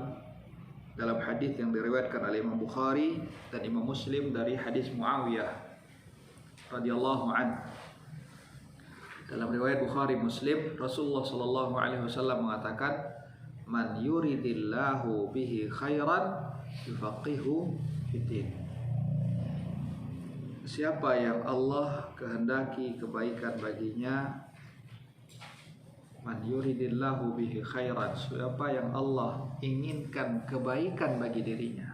dalam hadis yang diriwayatkan oleh Imam Bukhari dan Imam Muslim dari hadis Muawiyah radhiyallahu anhu, dalam riwayat Bukhari Muslim, Rasulullah SAW mengatakan, man yuridillahu bihi khairan yufaqihu fiddin. Siapa yang Allah kehendaki kebaikan baginya, man yuridillahu bihi khairan, siapa yang Allah inginkan kebaikan bagi dirinya,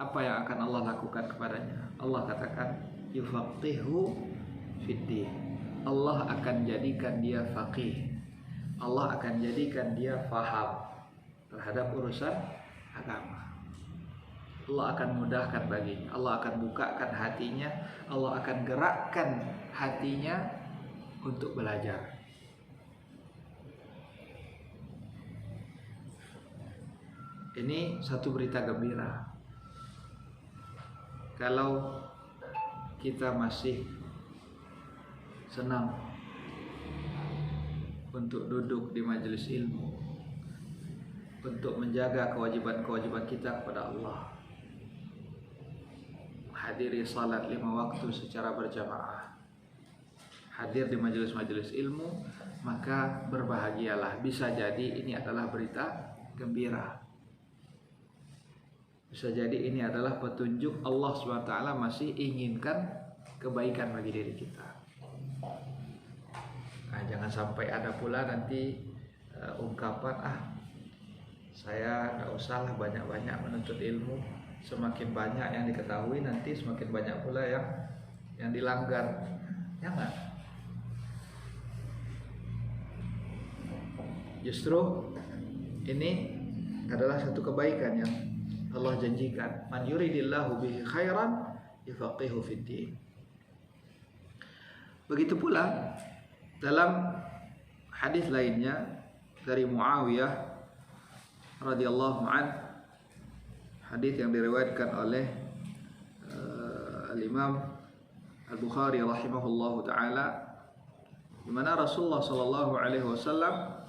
apa yang akan Allah lakukan kepadanya? Allah katakan, yufaqihu fiddin. Allah akan jadikan dia faqih, Allah akan jadikan dia faham terhadap urusan agama. Allah akan mudahkan baginya, Allah akan bukakan hatinya, Allah akan gerakkan hatinya untuk belajar. Ini satu berita gembira. Kalau kita masih senang untuk duduk di majelis ilmu, untuk menjaga kewajiban-kewajiban kita kepada Allah, hadiri salat 5 waktu secara berjamaah, hadir di majelis-majelis ilmu, maka berbahagialah. Bisa jadi ini adalah berita gembira. Bisa jadi ini adalah petunjuk Allah SWT masih inginkan kebaikan bagi diri kita. Nah, jangan sampai ada pula nanti ungkapan, saya nggak usah lah banyak-banyak menuntut ilmu. Semakin banyak yang diketahui, nanti semakin banyak pula yang dilanggar. Jangan. Justru ini adalah satu kebaikan yang Allah janjikan. Man yuridillahu bihi khairan yufaqihu fiddin. Begitu pula dalam hadis lainnya dari Muawiyah radhiyallahu an, hadis yang diriwayatkan oleh Al-Imam Al-Bukhari rahimahullahu taala, di mana Rasulullah sallallahu alaihi wasallam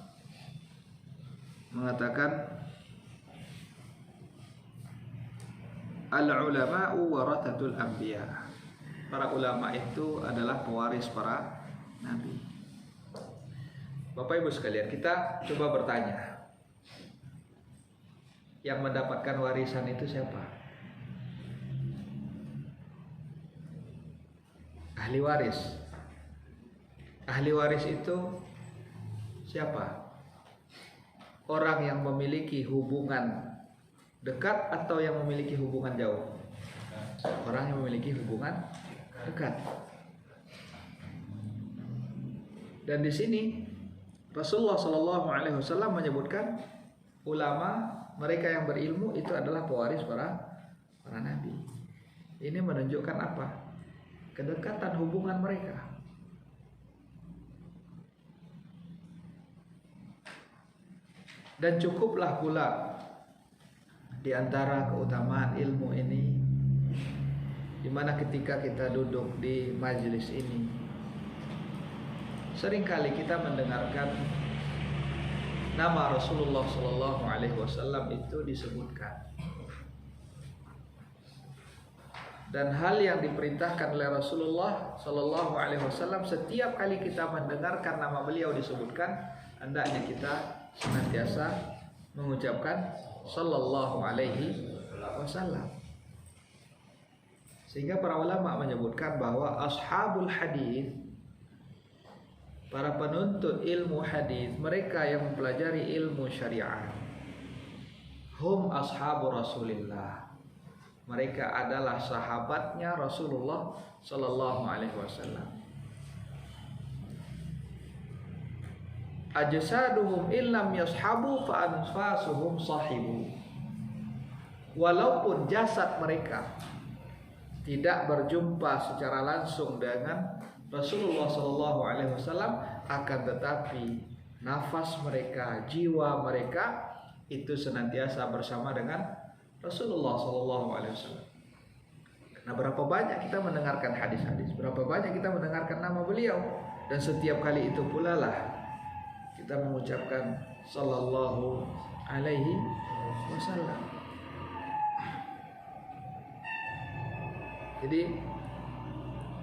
mengatakan, al-ulama'u warathatul anbiya. Para ulama itu adalah pewaris para nabi. Bapak Ibu sekalian, kita coba bertanya, yang mendapatkan warisan itu siapa? Ahli waris. Ahli waris itu siapa? Orang yang memiliki hubungan dekat atau yang memiliki hubungan jauh? Orang yang memiliki hubungan dekat. Dan di sini Rasulullah Shallallahu Alaihi Wasallam menyebutkan ulama, mereka yang berilmu itu adalah pewaris para nabi. Ini menunjukkan apa? Kedekatan hubungan mereka. Dan cukuplah pula di antara keutamaan ilmu ini, di mana ketika kita duduk di majelis ini, seringkali kita mendengarkan nama Rasulullah Sallallahu Alaihi Wasallam itu disebutkan, dan hal yang diperintahkan oleh Rasulullah Sallallahu Alaihi Wasallam, setiap kali kita mendengarkan nama beliau disebutkan, hendaknya kita senantiasa mengucapkan Sallallahu Alaihi Wasallam. Sehingga para ulama menyebutkan bahwa ashabul hadis, para penuntut ilmu hadis, mereka yang mempelajari ilmu syariat, hum ashabu Rasulillah, mereka adalah sahabatnya Rasulullah Sallallahu Alaihi Wasallam. Ajsaduhum illam yashabu fa anfasuhum sahibu. Walaupun jasad mereka tidak berjumpa secara langsung dengan Rasulullah Sallallahu Alaihi Wasallam, akan tetapi nafas mereka, jiwa mereka itu senantiasa bersama dengan Rasulullah Sallallahu Alaihi Wasallam. Nah, berapa banyak kita mendengarkan hadis-hadis, berapa banyak kita mendengarkan nama beliau, dan setiap kali itu pula lah kita mengucapkan Sallallahu Alaihi Wasallam. Jadi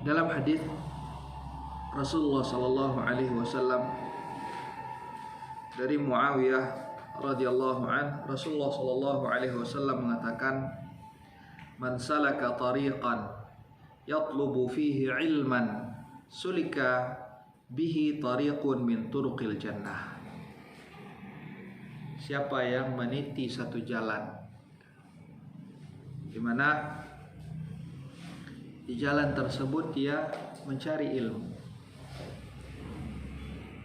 dalam hadis Rasulullah Sallallahu Alaihi Wasallam dari Muawiyah radhiyallahu an, Rasulullah Sallallahu Alaihi Wasallam mengatakan, man salaka tariqan yatlubu fihi ilman sulika bihi tariqun min turuqil jannah. Siapa yang meniti satu jalan, di mana di jalan tersebut dia mencari ilmu,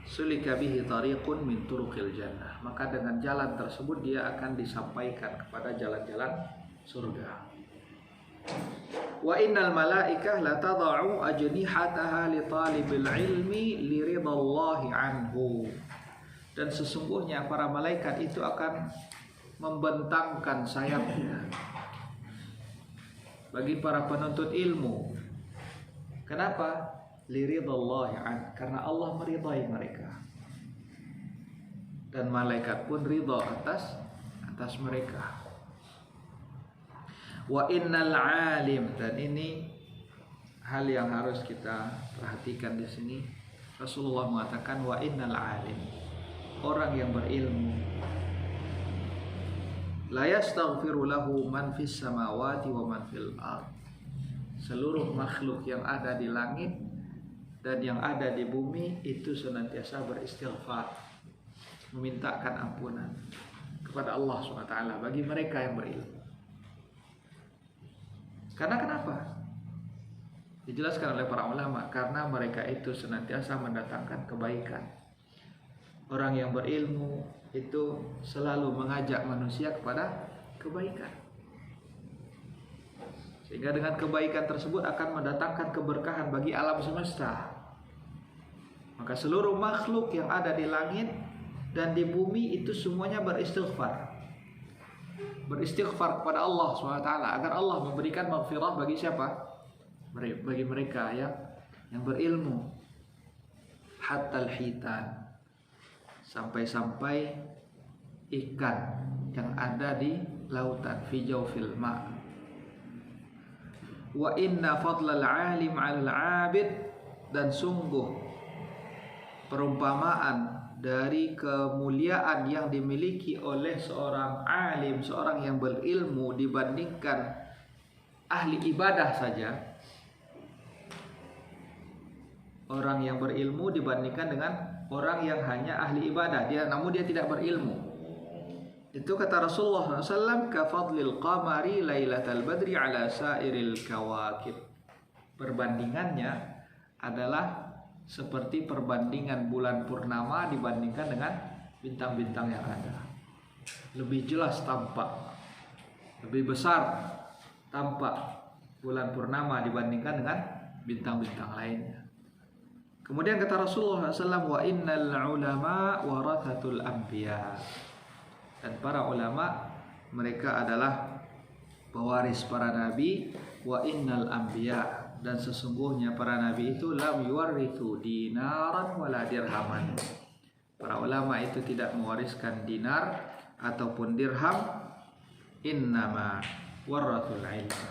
sulika bihi tariqun min turuqil jannah, maka dengan jalan tersebut dia akan disampaikan kepada jalan-jalan surga. Wa innal malaikah la tad'u ajnihataha li talibil ilmi li ridallahi anhu. Dan sesungguhnya para malaikat itu akan membentangkan sayapnya bagi para penuntut ilmu. Kenapa? Liridhallahi an, karena Allah meridai mereka. Dan malaikat pun ridha atas mereka. Wa innal alim, dan ini hal yang harus kita perhatikan di sini. Rasulullah mengatakan wa innal alim, orang yang berilmu, la yastaghfiru lahu man fis samawati wa man fil ard. Seluruh makhluk yang ada di langit dan yang ada di bumi itu senantiasa beristighfar, memintakan ampunan kepada Allah SWT bagi mereka yang berilmu. Karena kenapa? Dijelaskan oleh para ulama, karena mereka itu senantiasa mendatangkan kebaikan. Orang yang berilmu itu selalu mengajak manusia kepada kebaikan, sehingga dengan kebaikan tersebut akan mendatangkan keberkahan bagi alam semesta. Maka seluruh makhluk yang ada di langit dan di bumi itu semuanya beristighfar kepada Allah SWT agar Allah memberikan maghfirah bagi siapa? Bagi mereka yang berilmu. Hatta al-hitan, sampai ikan yang ada di lautan, fi jawfil ma'. Wa inna fadlal alim 'alal 'abid, dan sungguh perumpamaan dari kemuliaan yang dimiliki oleh seorang alim, seorang yang berilmu dibandingkan ahli ibadah saja. Orang yang berilmu dibandingkan dengan orang yang hanya ahli ibadah, namun dia tidak berilmu. Itu kata Rasulullah SAW, kafadlil qamari lailatal badri ala sairil kawakib. Perbandingannya adalah seperti perbandingan bulan purnama dibandingkan dengan bintang-bintang yang ada. Lebih jelas tampak, lebih besar tampak bulan purnama dibandingkan dengan bintang-bintang lainnya. Kemudian kata Rasulullah SAW, wa innal ulama warathatul anbiya, dan para ulama mereka adalah pewaris para nabi. Wa innal anbiya, dan sesungguhnya para nabi itu lam yuwarithu dinaran wala dirhaman. Para ulama itu tidak mewariskan dinar ataupun dirham. Innama warathul ilma,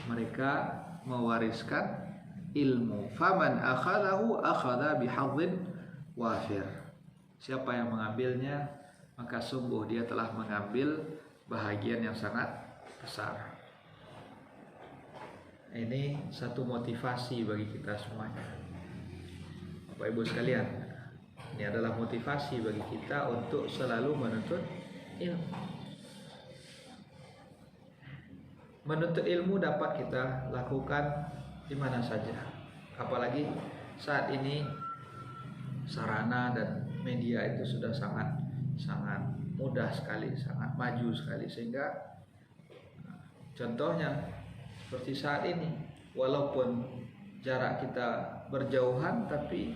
mereka mewariskan ilmu. Faman akhadahu akhadha bihadzin wafir. Siapa yang mengambilnya, maka sungguh dia telah mengambil bahagian yang sangat besar. Ini satu motivasi bagi kita semuanya, Bapak Ibu sekalian. Ini adalah motivasi bagi kita untuk selalu menuntut ilmu. Menuntut ilmu dapat kita lakukan di mana saja, apalagi saat ini sarana dan media itu sudah sangat mudah sekali, sangat maju sekali, sehingga contohnya seperti saat ini, walaupun jarak kita berjauhan, tapi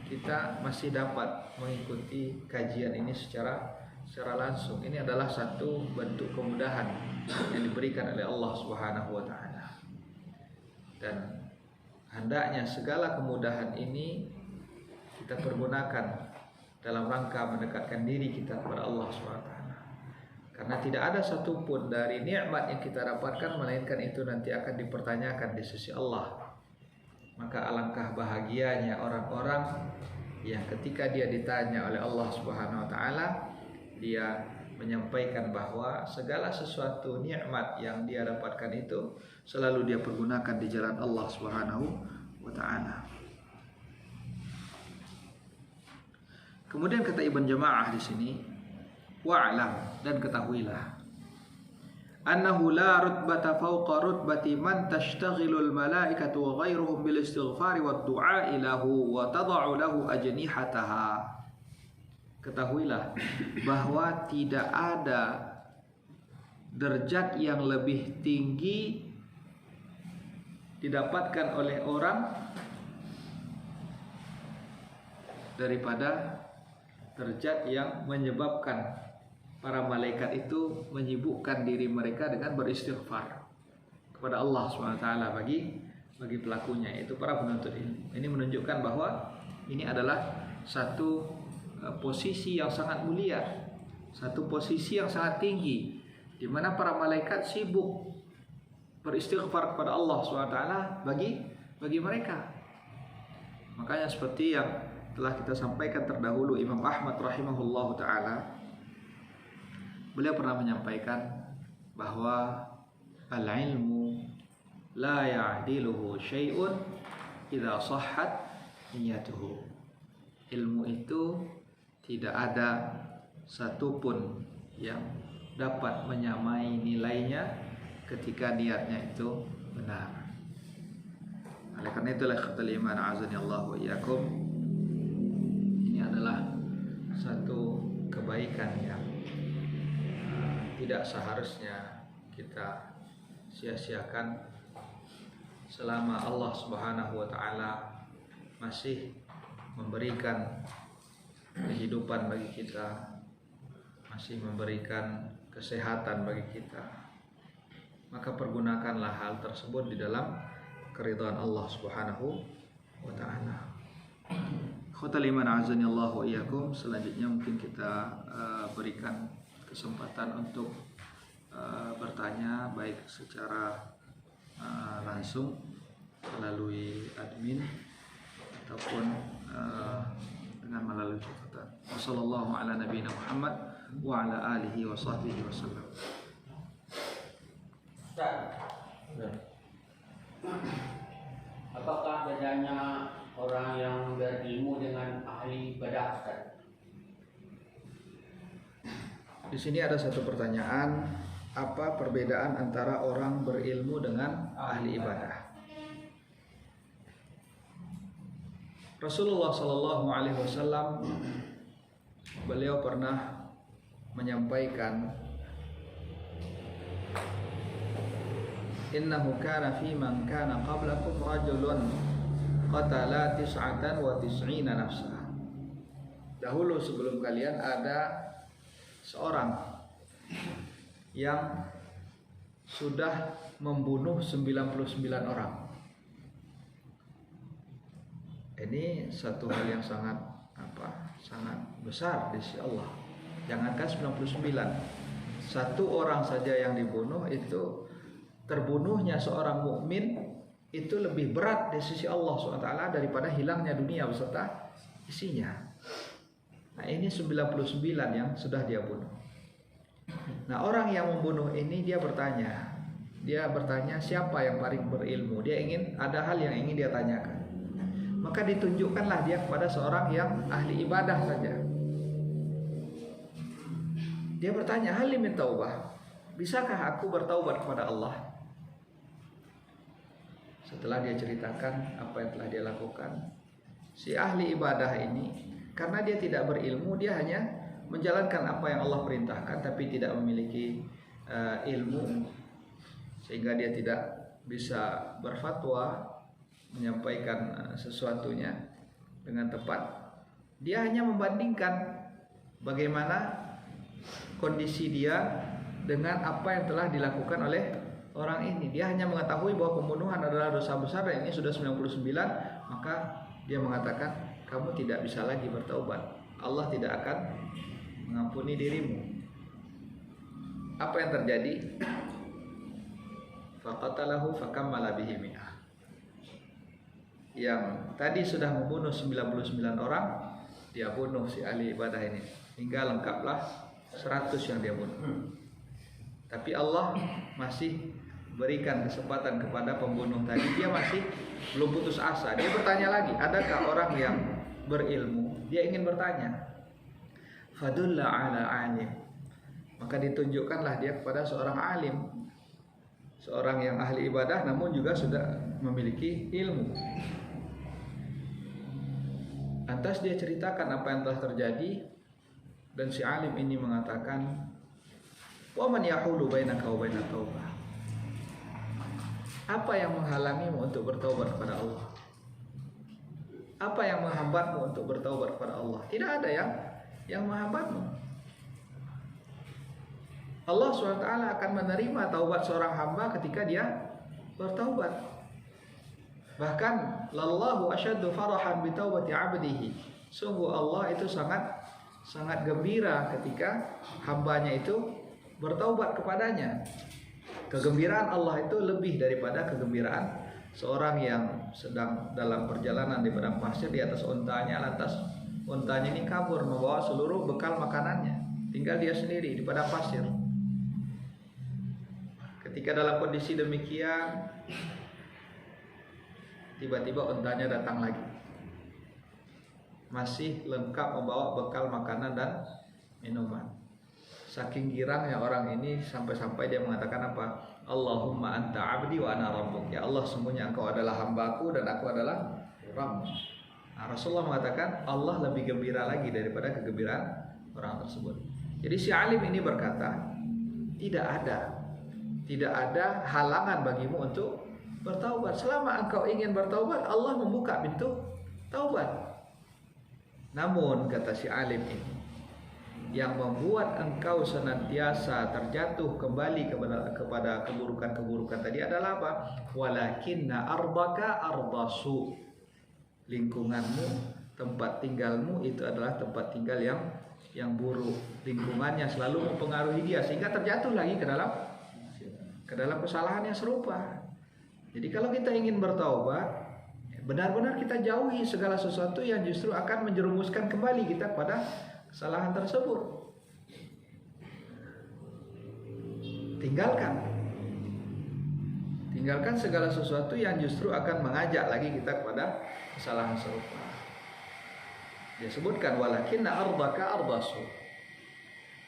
kita masih dapat mengikuti kajian ini secara langsung. Ini adalah satu bentuk kemudahan yang diberikan oleh Allah Subhanahu wa taala. Dan hendaknya segala kemudahan ini kita pergunakan dalam rangka mendekatkan diri kita kepada Allah SWT. Karena tidak ada satupun dari nikmat yang kita dapatkan melainkan itu nanti akan dipertanyakan di sisi Allah. Maka alangkah bahagianya orang-orang yang ketika dia ditanya oleh Allah Subhanahu wa taala, dia menyampaikan bahwa segala sesuatu nikmat yang dia dapatkan itu selalu dia pergunakan di jalan Allah Subhanahu wa taala. Kemudian kata Ibn Jamaah di sini, wa'lam, dan ketahuilah, annahu la rutbata fawqa rutbati man tashtaghilu al-malaikatu wa ghairuhum bil istighfari wad du'a lahu wa tad'u lahu ajnihataha. Ketahuilah bahwa tidak ada derajat yang lebih tinggi didapatkan oleh orang daripada derajat yang menyebabkan para malaikat itu menyibukkan diri mereka dengan beristighfar kepada Allah SWT bagi pelakunya, yaitu para penuntut ilmu. Ini menunjukkan bahwa ini adalah satu posisi yang sangat mulia, satu posisi yang sangat tinggi, di mana para malaikat sibuk beristighfar kepada Allah SWT bagi mereka. Makanya seperti yang telah kita sampaikan terdahulu, Imam Ahmad rahimahullah ta'ala, beliau pernah menyampaikan bahwa al-ilmu la ya'diluhu syai'un idza sahhat niyatuhu. Ilmu itu tidak ada satupun yang dapat menyamai nilainya ketika niatnya itu benar. Oleh karena itulah khatul iman azani Allah wa iyyakum, ini adalah satu kebaikan yang tidak seharusnya kita sia-siakan selama Allah Subhanahu wa taala masih memberikan kehidupan bagi kita, masih memberikan kesehatan bagi kita. Maka pergunakanlah hal tersebut di dalam keridhaan Allah Subhanahu wa taala. Khatul iman azani Allah wa iyyakum, selanjutnya mungkin kita berikan kesempatan untuk bertanya baik secara langsung melalui admin ataupun dengan melalui catatan. Wassallallahu ala nabiyina Muhammad wa ala alihi wa sahbihi wasallam. Apakah bedanya orang yang berilmu dengan ahli ibadah, Ustaz? Di sini ada satu pertanyaan, apa perbedaan antara orang berilmu dengan ahli ibadah? Rasulullah Shallallahu Alaihi Wasallam beliau pernah menyampaikan, innahu kana fi man kana qablakum rajulun qatala 99 nafsa. Dahulu sebelum kalian ada seorang yang sudah membunuh 99 orang. Ini satu hal yang sangat sangat besar di sisi Allah. Jangankan 99, satu orang saja yang dibunuh itu, terbunuhnya seorang mukmin itu lebih berat di sisi Allah SWT daripada hilangnya dunia beserta isinya. Nah, ini 99 yang sudah dia bunuh. Nah, orang yang membunuh ini dia bertanya siapa yang paling berilmu. Dia ingin, ada hal yang ingin dia tanyakan. Maka ditunjukkanlah dia kepada seorang yang ahli ibadah saja. Dia bertanya, hal min taubah, bisakah aku bertaubat kepada Allah? Setelah dia ceritakan apa yang telah dia lakukan, si ahli ibadah ini, karena dia tidak berilmu, dia hanya menjalankan apa yang Allah perintahkan, tapi tidak memiliki ilmu, sehingga dia tidak bisa berfatwa, menyampaikan sesuatunya dengan tepat. Dia hanya membandingkan bagaimana kondisi dia dengan apa yang telah dilakukan oleh orang ini. Dia hanya mengetahui bahwa pembunuhan adalah dosa besar dan ini sudah 99, maka dia mengatakan, kamu tidak bisa lagi bertaubat, Allah tidak akan mengampuni dirimu. Apa yang terjadi? Faqatalahu fakammala bihi mi'ah. Yang tadi sudah membunuh 99 orang, dia bunuh si ahli ibadah ini hingga lengkaplah 100 yang dia bunuh. Tapi Allah masih berikan kesempatan kepada pembunuh tadi. Dia masih belum putus asa. Dia bertanya lagi, adakah orang yang berilmu? Dia ingin bertanya. Fadulla ala alim. Maka ditunjukkanlah dia kepada seorang alim, seorang yang ahli ibadah namun juga sudah memiliki ilmu. Lantas dia ceritakan apa yang telah terjadi, dan si alim ini mengatakan, wa man yahulu bainaka wa bainat taubah. Apa yang menghalangimu untuk bertaubat kepada Allah? Apa yang menghambatmu untuk bertaubat kepada Allah? Tidak ada yang menghambatmu. Allah SWT akan menerima taubat seorang hamba ketika dia bertaubat. Bahkan lallahu asyaddu farahan bi taubati 'abdihi. Sungguh Allah itu sangat gembira ketika hambanya itu bertaubat kepadanya. Kegembiraan Allah itu lebih daripada kegembiraan seorang yang sedang dalam perjalanan di padang pasir di atas untanya, lantas untanya ini kabur membawa seluruh bekal makanannya, tinggal dia sendiri di padang pasir. Ketika dalam kondisi demikian, tiba-tiba untanya datang lagi, masih lengkap membawa bekal makanan dan minuman. Saking girangnya orang ini sampai-sampai dia mengatakan apa? Allahumma anta abdi wa ana rabbuk. Ya Allah, sungguhnya engkau adalah hambaku dan aku adalah Rabb. Nah, Rasulullah mengatakan Allah lebih gembira lagi daripada kegembiraan orang tersebut. Jadi si alim ini berkata, tidak ada halangan bagimu untuk bertaubat. Selama engkau ingin bertaubat, Allah membuka pintu taubat. Namun kata si alim ini, yang membuat engkau senantiasa terjatuh kembali kepada keburukan-keburukan tadi adalah apa? Walakinna ardaka ardasu. Lingkunganmu, tempat tinggalmu itu adalah tempat tinggal yang buruk. Lingkungannya selalu mempengaruhi dia sehingga terjatuh lagi ke dalam kesalahan yang serupa. Jadi kalau kita ingin bertaubat, benar-benar kita jauhi segala sesuatu yang justru akan menjerumuskan kembali kita pada kesalahan tersebut. Tinggalkan segala sesuatu yang justru akan mengajak lagi kita kepada kesalahan serupa. Dia sebutkan walakinna ardaka ardasu.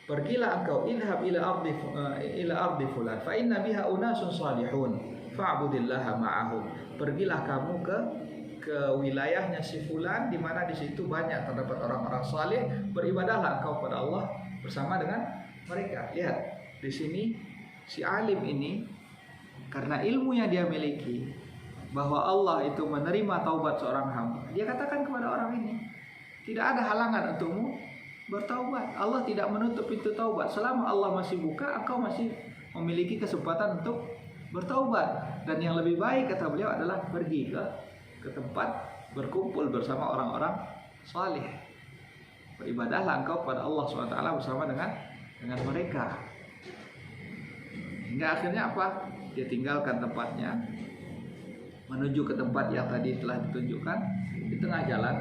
Pergilah engkau, idhab ila ardi fulan fa inna biha unasun salihun fa'budillaha ma'ahum. Pergilah kamu ke wilayahnya si fulan di mana di situ banyak terdapat orang-orang saleh, beribadahlah engkau kepada Allah bersama dengan mereka. Lihat, di sini si alim ini karena ilmu yang dia miliki bahwa Allah itu menerima taubat seorang hamba, dia katakan kepada orang ini, tidak ada halangan untukmu bertaubat. Allah tidak menutup pintu taubat. Selama Allah masih buka, engkau masih memiliki kesempatan untuk bertaubat. Dan yang lebih baik kata beliau adalah pergi ke tempat berkumpul bersama orang-orang saleh. Beribadahlah engkau kepada Allah SWT bersama dengan mereka. Hingga akhirnya apa? Dia tinggalkan tempatnya, menuju ke tempat yang tadi telah ditunjukkan. Di tengah jalan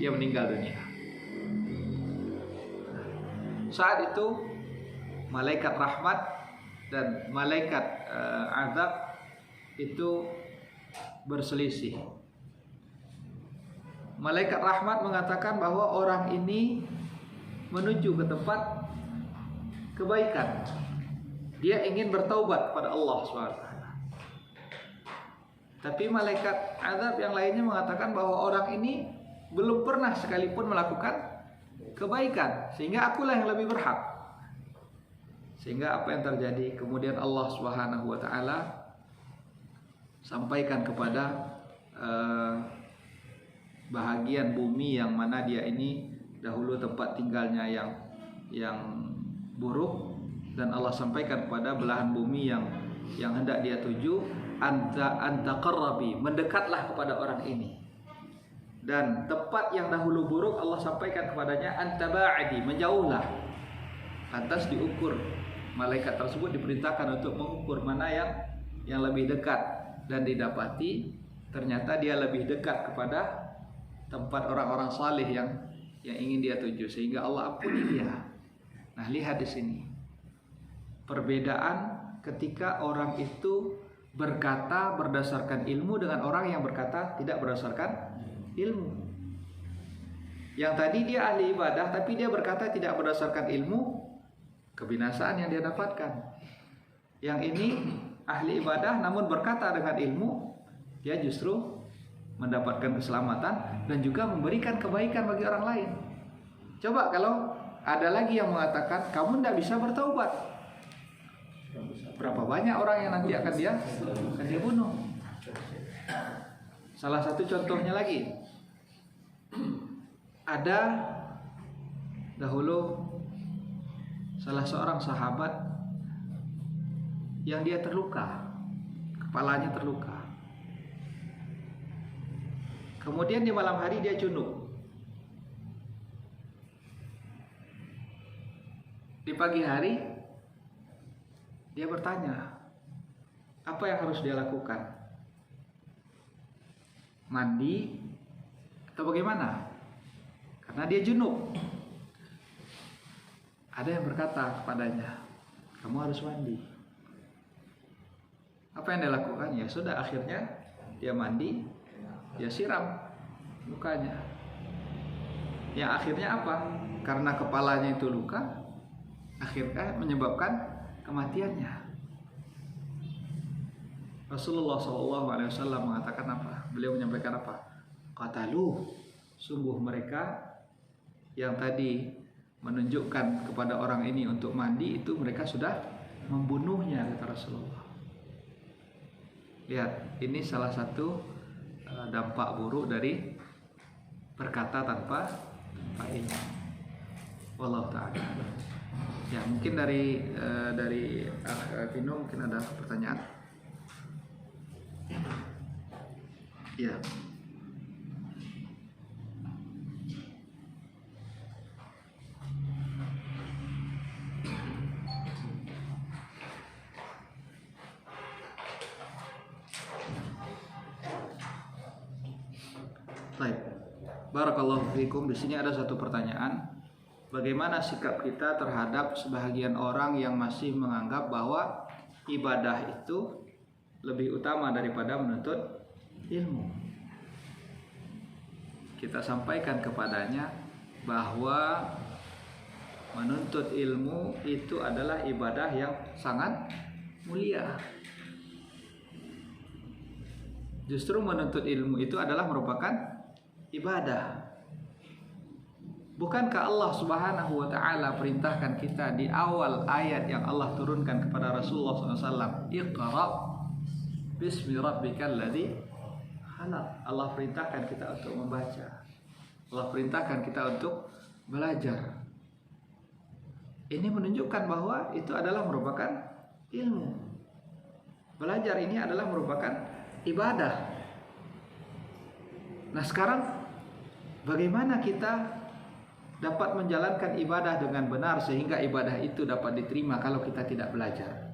dia meninggal dunia. Saat itu malaikat rahmat dan malaikat azab itu berselisih. Malaikat rahmat mengatakan bahwa orang ini menuju ke tempat kebaikan. Dia ingin bertaubat kepada Allah SWT. Tapi malaikat azab yang lainnya mengatakan bahwa orang ini belum pernah sekalipun melakukan kebaikan, sehingga akulah yang lebih berhak. Sehingga apa yang terjadi? Kemudian Allah Subhanahu wa taala sampaikan kepada bahagian bumi yang mana dia ini dahulu tempat tinggalnya yang buruk, dan Allah sampaikan kepada belahan bumi yang hendak dia tuju, anta qarrabi, mendekatlah kepada orang ini. Dan tempat yang dahulu buruk Allah sampaikan kepadanya, anta ba'di, menjauhlah. Lantas diukur, malaikat tersebut diperintahkan untuk mengukur mana yang lebih dekat, dan didapati ternyata dia lebih dekat kepada tempat orang-orang saleh yang ingin dia tuju, sehingga Allah ampuni dia. Nah, lihat di sini perbedaan ketika orang itu berkata berdasarkan ilmu dengan orang yang berkata tidak berdasarkan ilmu. Yang tadi dia ahli ibadah tapi dia berkata tidak berdasarkan ilmu, kebinasaan yang dia dapatkan. Yang ini ahli ibadah namun berkata dengan ilmu, dia justru mendapatkan keselamatan dan juga memberikan kebaikan bagi orang lain. Coba kalau ada lagi yang mengatakan kamu tidak bisa bertaubat, berapa banyak orang yang nanti akan dia bunuh. Salah satu contohnya lagi, ada dahulu salah seorang sahabat yang dia terluka, kepalanya terluka. Kemudian di malam hari dia junub. Di pagi hari dia bertanya, apa yang harus dia lakukan? Mandi atau bagaimana? Karena dia junub. Ada yang berkata kepadanya, kamu harus mandi. Apa yang dia lakukan? Ya sudah, akhirnya dia mandi, dia siram lukanya. Yang akhirnya apa? Karena kepalanya itu luka, akhirnya menyebabkan kematiannya. Rasulullah SAW mengatakan apa? Beliau menyampaikan apa? Qatalu, sungguh mereka yang tadi menunjukkan kepada orang ini untuk mandi itu mereka sudah membunuhnya, kata Rasulullah. Lihat, ini salah satu dampak buruk dari berkata tanpa ilmu. Wallahu ta'ala. Ya, mungkin dari Vino mungkin ada pertanyaan. Ya. Baik. Barakallahu fiikum. Di sini ada satu pertanyaan. Bagaimana sikap kita terhadap sebahagian orang yang masih menganggap bahwa ibadah itu lebih utama daripada menuntut ilmu? Kita sampaikan kepadanya bahwa menuntut ilmu itu adalah ibadah yang sangat mulia. Justru menuntut ilmu itu adalah merupakan ibadah. Bukankah Allah Subhanahu wa ta'ala perintahkan kita di awal ayat yang Allah turunkan kepada Rasulullah SAW, Iqra bismi rabbikal ladzi khalaq. Allah perintahkan kita untuk membaca. Allah perintahkan kita untuk belajar. Ini menunjukkan bahwa itu adalah merupakan ilmu. Belajar ini adalah merupakan ibadah. Nah, sekarang bagaimana kita dapat menjalankan ibadah dengan benar sehingga ibadah itu dapat diterima kalau kita tidak belajar?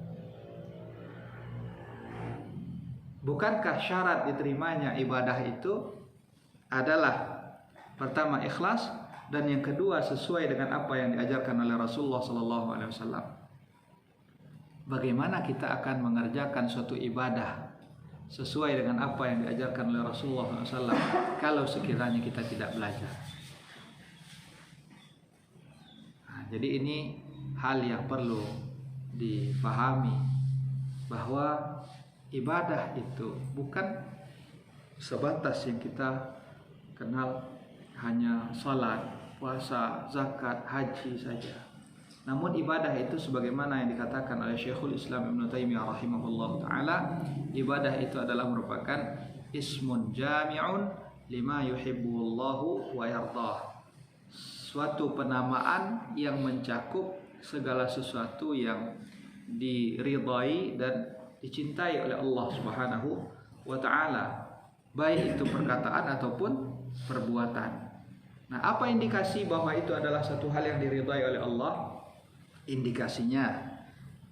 Bukankah syarat diterimanya ibadah itu adalah pertama ikhlas, dan yang kedua sesuai dengan apa yang diajarkan oleh Rasulullah SAW? Bagaimana kita akan mengerjakan suatu ibadah sesuai dengan apa yang diajarkan oleh Rasulullah SAW kalau sekiranya kita tidak belajar? Nah, jadi ini hal yang perlu dipahami, bahwa ibadah itu bukan sebatas yang kita kenal hanya salat, puasa, zakat, haji saja. Namun ibadah itu sebagaimana yang dikatakan oleh Syekhul Islam Ibn Taimiyah rahimahullah ta'ala, ibadah itu adalah merupakan ismun jami'un lima yuhibbullahu wa yardah. Suatu penamaan yang mencakup segala sesuatu yang diridai dan dicintai oleh Allah Subhanahu wa ta'ala, baik itu perkataan ataupun perbuatan. Nah, apa indikasi bahwa itu adalah satu hal yang diridai oleh Allah? Indikasinya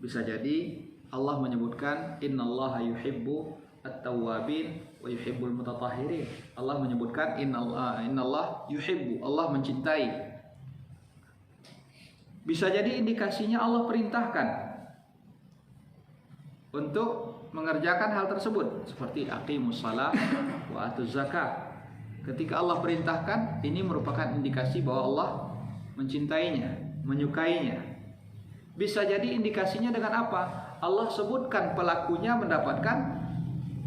bisa jadi Allah menyebutkan innallaha yuhibbu at-tawwabin wa yuhibbul mutatahhirin. Allah menyebutkan innallah yuhibbu, Allah mencintai. Bisa jadi indikasinya Allah perintahkan untuk mengerjakan hal tersebut, seperti aqimus shalah wa atuz zakah. Ketika Allah perintahkan, ini merupakan indikasi bahwa Allah mencintainya, menyukainya. Bisa jadi indikasinya dengan apa? Allah sebutkan pelakunya mendapatkan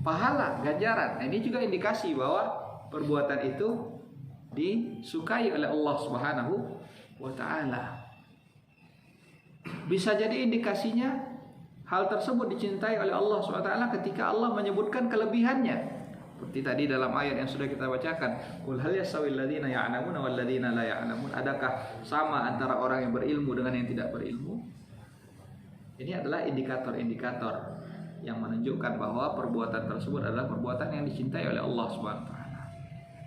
pahala, ganjaran. Nah, ini juga indikasi bahwa perbuatan itu disukai oleh Allah Subhanahu wa ta'ala. Bisa jadi indikasinya hal tersebut dicintai oleh Allah SWT ketika Allah menyebutkan kelebihannya. Seperti tadi dalam ayat yang sudah kita bacakan, qul hal yastawil ladzina ya'lamuna wal ladzina la ya'lamun, adakah sama antara orang yang berilmu dengan yang tidak berilmu? Ini adalah indikator-indikator yang menunjukkan bahwa perbuatan tersebut adalah perbuatan yang dicintai oleh Allah Subhanahu wa taala.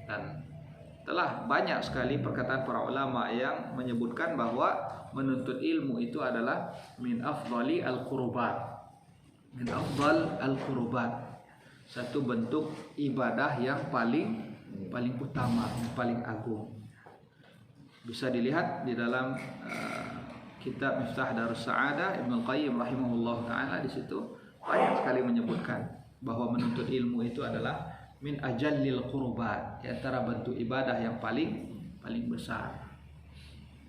Dan telah banyak sekali perkataan para ulama yang menyebutkan bahwa menuntut ilmu itu adalah min afdali al-qurbat. Min afdal al-qurbat. Satu bentuk ibadah yang paling utama, yang paling agung. Bisa dilihat di dalam kitab Miftah Darus Sa'adah Ibnu Qayyim rahimahullah taala, di situ banyak sekali menyebutkan bahwa menuntut ilmu itu adalah min ajallil qurbat, di antara bentuk ibadah yang paling besar.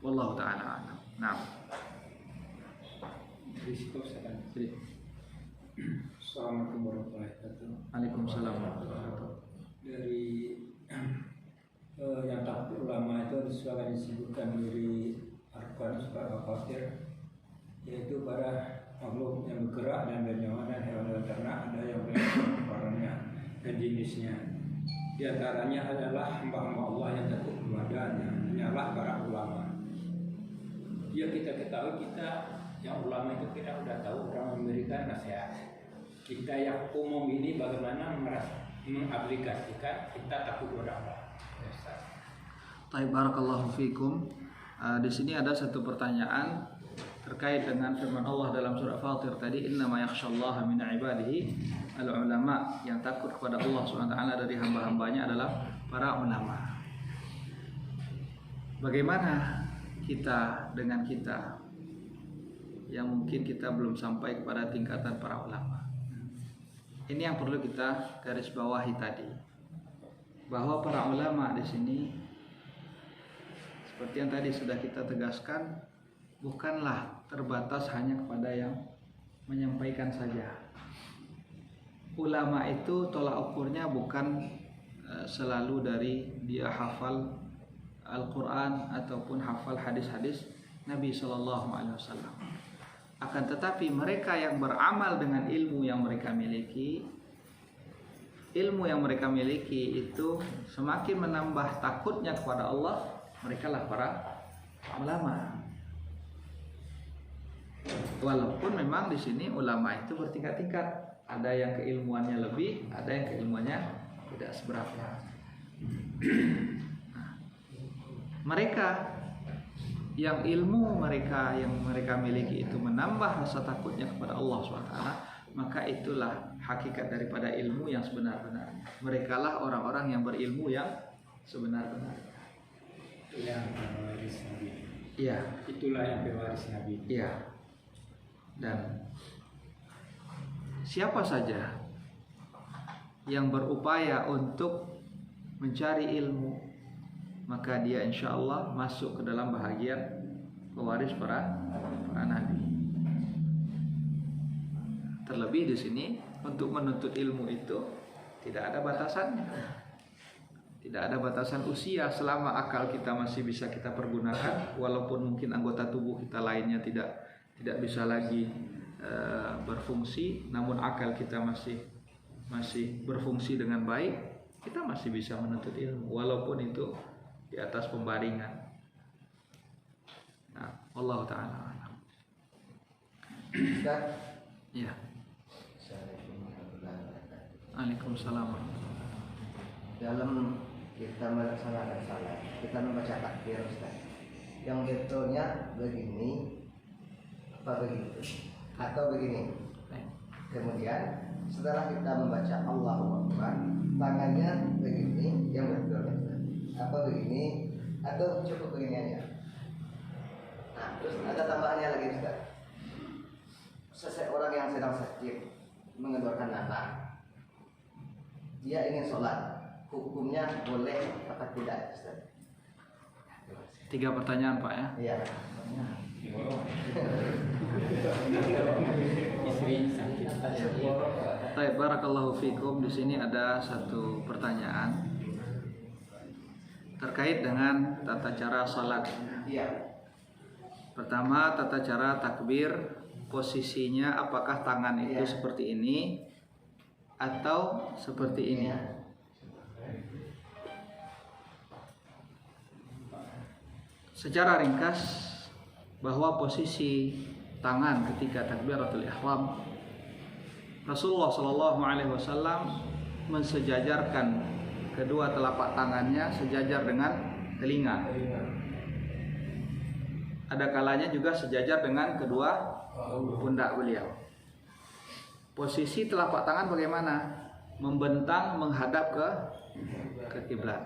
Wallahu taala a'lam. Nah. Assalamualaikum warahmatullahi wabarakatuh. Waalaikumsalam warahmatullahi wabarakatuh. Dari yang takbir ulama itu disuarakan disebutkan dari arkan suara kafir, yaitu para makhluk yang bergerak dan bernyawa dan hewan ternak, ada yang warnanya dan jenisnya. Di antaranya adalah hamba-hamba Allah yang takut kepadanya, hanyalah para ulama. Ya, kita ketahui, kita yang ulama itu kita sudah tahu orang memberikan nasihat. Kita yang umum ini bagaimana mengaplikasikan kita takut kepada Allah. Baik, barakallahu fikum. Di sini ada satu pertanyaan terkait dengan firman Allah dalam surah Fatir tadi, innama yakhsyallaha min ibadihi al-ulama, yang takut kepada Allah SWT dari hamba-hambanya adalah para ulama. Bagaimana kita dengan kita yang mungkin kita belum sampai kepada tingkatan para ulama? Ini yang perlu kita garis bawahi tadi, bahwa para ulama di sini seperti yang tadi sudah kita tegaskan, bukanlah terbatas hanya kepada yang menyampaikan saja. Ulama itu tolak ukurnya bukan selalu dari dia hafal Al-Quran ataupun hafal hadis-hadis Nabi SAW. Akan tetapi mereka yang beramal dengan ilmu yang mereka miliki, ilmu yang mereka miliki itu semakin menambah takutnya kepada Allah. Mereka lah para ulama. Walaupun memang di sini ulama itu bertingkat-tingkat, ada yang keilmuannya lebih, ada yang keilmuannya tidak seberapa. Mereka yang ilmu mereka yang mereka miliki itu menambah rasa takutnya kepada Allah SWT, maka itulah hakikat daripada ilmu yang sebenar-benarnya. Merekalah orang-orang yang berilmu yang sebenar-benarnya. Yang pewaris Nabi. Iya. Itulah yang pewaris Nabi. Iya. Dan siapa saja yang berupaya untuk mencari ilmu, maka dia insya Allah masuk ke dalam bahagian pewaris para nabi. Terlebih di sini untuk menuntut ilmu itu tidak ada batasannya. Tidak ada batasan usia selama akal kita masih bisa kita pergunakan, walaupun mungkin anggota tubuh kita lainnya tidak bisa lagi berfungsi, namun akal kita masih berfungsi dengan baik, kita masih bisa menuntut ilmu walaupun itu di atas pembaringan. Nah, Allah taala alam. Ustaz, Ya. Waalaikumsalam. dalam kita melaksanakan salat, kita membaca takbir, Ustaz, yang betulnya begini apa begitu atau begini. Kemudian setelah kita membaca Allahu Akbar, tangannya begini, yang betulnya Ustaz, apa begini atau cukup begini aja. Nah, terus ada tambahannya lagi, Ustaz. Seseorang yang sedang sakit mengeluarkan nanah, dia ingin sholat, hukumnya boleh apa tidak, Ustaz? 3 pertanyaan Pak ya. Iya. Baik, barakallahu fikum. Di sini ada satu pertanyaan terkait dengan tata cara salat. Iya. Pertama, tata cara takbir, posisinya apakah tangan itu Iya. seperti ini atau seperti ini? Iya. secara ringkas bahwa posisi tangan ketika takbiratul ihram, Rasulullah Shallallahu Alaihi Wasallam mensejajarkan kedua telapak tangannya sejajar dengan telinga. Ada kalanya juga sejajar dengan kedua pundak beliau. Posisi telapak tangan bagaimana? Membentang menghadap ke kiblat.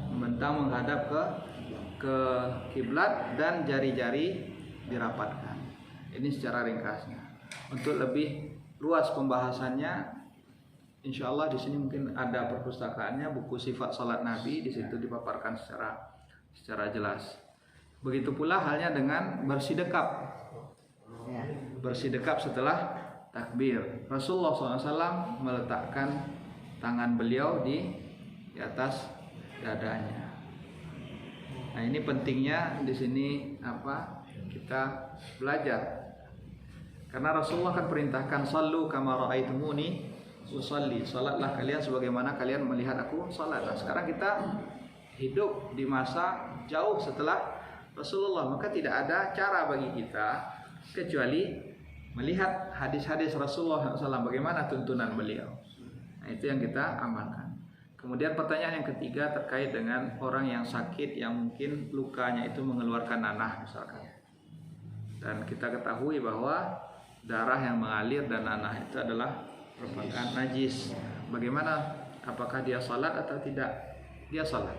Membentang menghadap ke kiblat dan jari-jari dirapatkan. Ini secara ringkasnya. Untuk lebih luas pembahasannya, insya Allah di sini mungkin ada perpustakaannya, buku sifat salat Nabi, di situ dipaparkan secara jelas. Begitu pula halnya dengan bersidekap. Bersidekap setelah takbir. Rasulullah SAW meletakkan tangan beliau di atas dadanya. Nah, ini pentingnya di sini kita belajar. Karena Rasulullah kan perintahkan sallu kama ra'aitumuni usalli. Salatlah kalian sebagaimana kalian melihat aku salat. Nah, sekarang kita hidup di masa jauh setelah Rasulullah, maka tidak ada cara bagi kita kecuali melihat hadis-hadis Rasulullah SAW, bagaimana tuntunan beliau. Nah, itu yang kita amalkan. Kemudian pertanyaan yang ketiga terkait dengan orang yang sakit yang mungkin lukanya itu mengeluarkan nanah misalkan. Dan kita ketahui bahwa darah yang mengalir dan nanah itu adalah merupakan najis. Bagaimana? Apakah dia salat atau tidak? Dia salat.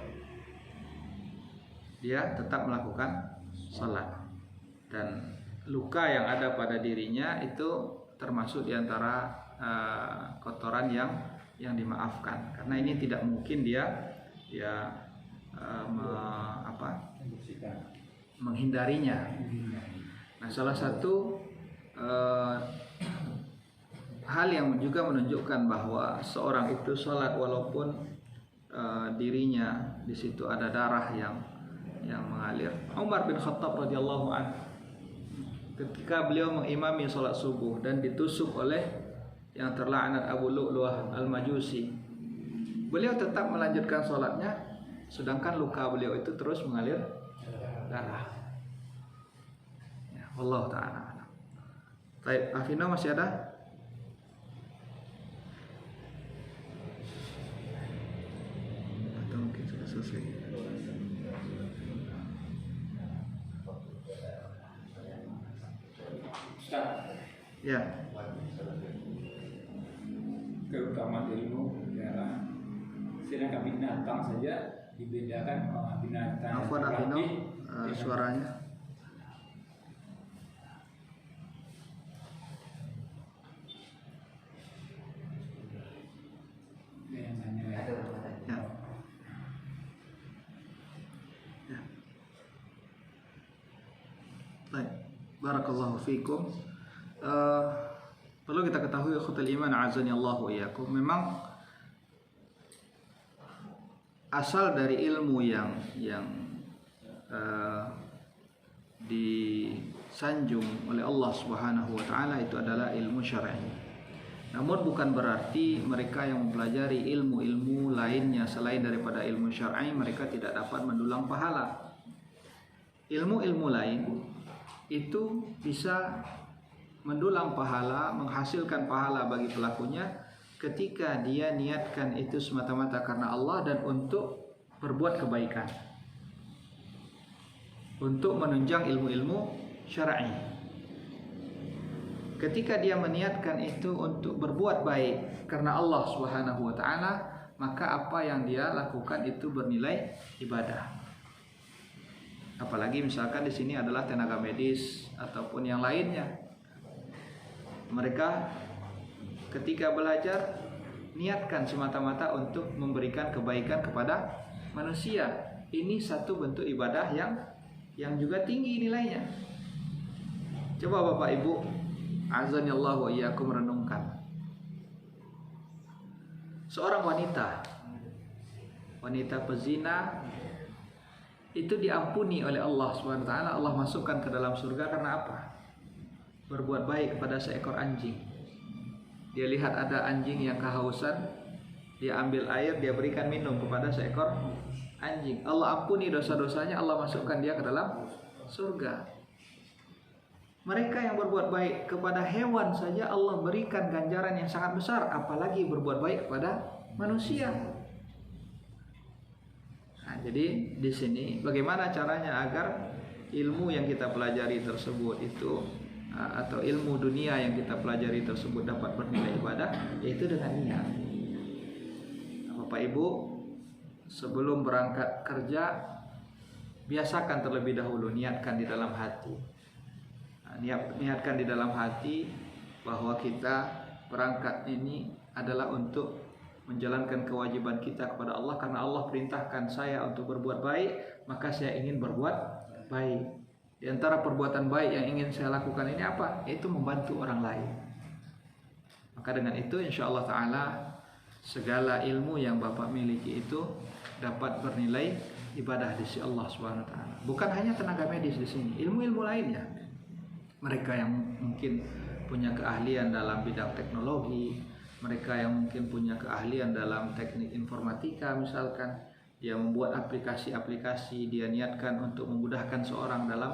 Dia tetap melakukan salat. Dan luka yang ada pada dirinya itu termasuk diantara kotoran yang dimaafkan, karena ini tidak mungkin dia menghindarinya. Nah, salah satu hal yang juga menunjukkan bahwa seorang itu sholat walaupun dirinya di situ ada darah yang mengalir. Umar bin Khattab radhiyallahu anhu, ketika beliau mengimami sholat subuh dan ditusuk oleh yang terlaknat Abu Lu'lu'ah Al-Majusi, beliau tetap melanjutkan sholatnya, sedangkan luka beliau itu terus mengalir darah. Ya, Allah Ta'ala. Baik, Afino masih ada? Atau mungkin sudah selesai? Ya. Keutamaan ilmu adalah sedangkan binatang saja dibedakan binatang Afwan Afino, suaranya. Ya. Baik, barakallahu fikum. Perlu kita ketahui ikhwatul iman azani Allahu iyyakum, memang asal dari ilmu yang disanjung oleh Allah Subhanahu wa taala itu adalah ilmu syar'i. Namun bukan berarti mereka yang mempelajari ilmu-ilmu lainnya selain daripada ilmu syar'i mereka tidak dapat mendulang pahala. Ilmu-ilmu lain itu bisa mendulang pahala, menghasilkan pahala bagi pelakunya ketika dia niatkan itu semata-mata karena Allah dan untuk berbuat kebaikan, untuk menunjang ilmu-ilmu syar'i. Ketika dia meniatkan itu untuk berbuat baik karena Allah Subhanahu wa taala, maka apa yang dia lakukan itu bernilai ibadah. Apalagi misalkan di sini adalah tenaga medis ataupun yang lainnya. Mereka ketika belajar niatkan semata-mata untuk memberikan kebaikan kepada manusia. Ini satu bentuk ibadah yang juga tinggi nilainya. Coba Bapak Ibu azanillahu wa iyyakum renungkan. Seorang wanita pezina itu diampuni oleh Allah Subhanahu wa taala. Allah masukkan ke dalam surga karena apa? Berbuat baik kepada seekor anjing. Dia lihat ada anjing yang kehausan, dia ambil air, dia berikan minum kepada seekor anjing. Allah ampuni dosa-dosanya, Allah masukkan dia ke dalam surga. Mereka yang berbuat baik kepada hewan saja Allah berikan ganjaran yang sangat besar, apalagi berbuat baik kepada manusia. Nah, jadi di sini bagaimana caranya agar ilmu yang kita pelajari tersebut itu atau ilmu dunia yang kita pelajari tersebut dapat bernilai ibadah, yaitu dengan niat. Bapak Ibu, sebelum berangkat kerja, biasakan terlebih dahulu, niatkan di dalam hati. Niatkan di dalam hati bahwa kita berangkat ini adalah untuk menjalankan kewajiban kita kepada Allah, karena Allah perintahkan saya untuk berbuat baik, maka saya ingin berbuat baik. Di antara perbuatan baik yang ingin saya lakukan ini apa? Yaitu membantu orang lain. Maka dengan itu insyaallah ta'ala segala ilmu yang Bapak miliki itu dapat bernilai ibadah di sisi Allah Subhanahu wa taala. Bukan hanya tenaga medis di sini, ilmu-ilmu lainnya. Mereka yang mungkin punya keahlian dalam bidang teknologi, mereka yang mungkin punya keahlian dalam teknik informatika misalkan, dia membuat aplikasi-aplikasi, dia niatkan untuk memudahkan seorang dalam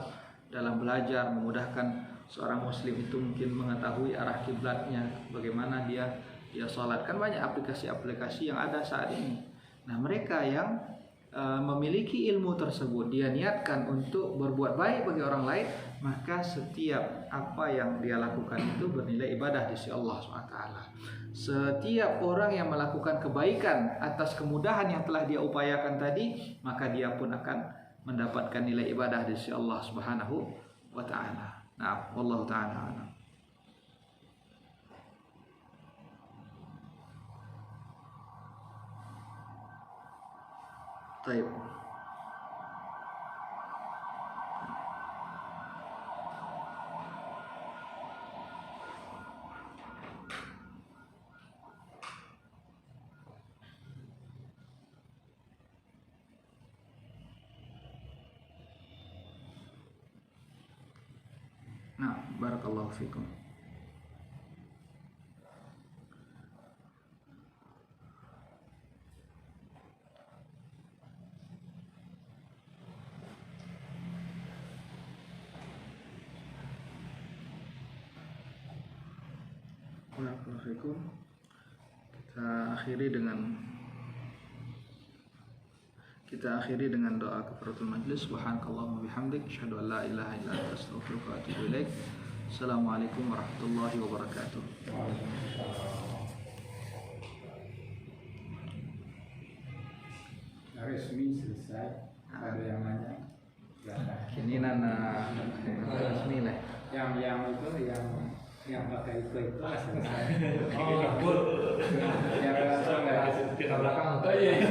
belajar, memudahkan seorang muslim itu mungkin mengetahui arah kiblatnya, bagaimana dia sholat. Kan banyak aplikasi-aplikasi yang ada saat ini. Nah, mereka yang memiliki ilmu tersebut, dia niatkan untuk berbuat baik bagi orang lain, maka setiap apa yang dia lakukan itu bernilai ibadah di sisi Allah SWT. Setiap orang yang melakukan kebaikan atas kemudahan yang telah dia upayakan tadi, maka dia pun akan mendapatkan nilai ibadah di sisi Allah Subhanahu wa taala. Nah, wallahu taala a'lam. Baik. Nah, barakallahu fikum. Barakallahu. Kita akhiri dengan doa kafaratul majlis. Subhanakallahumma bihamdik, asyhadu an la ilaha illa anta, astaghfiruka wa atubu ilaik. Assalamualaikum warahmatullahi wabarakatuh. Resmi selesai. Ada yang nanya? Ini nana resmi lah. Yang itu yang pakai itu selesai. Oh, Yang langsung nggak kita belakang. Oh iya.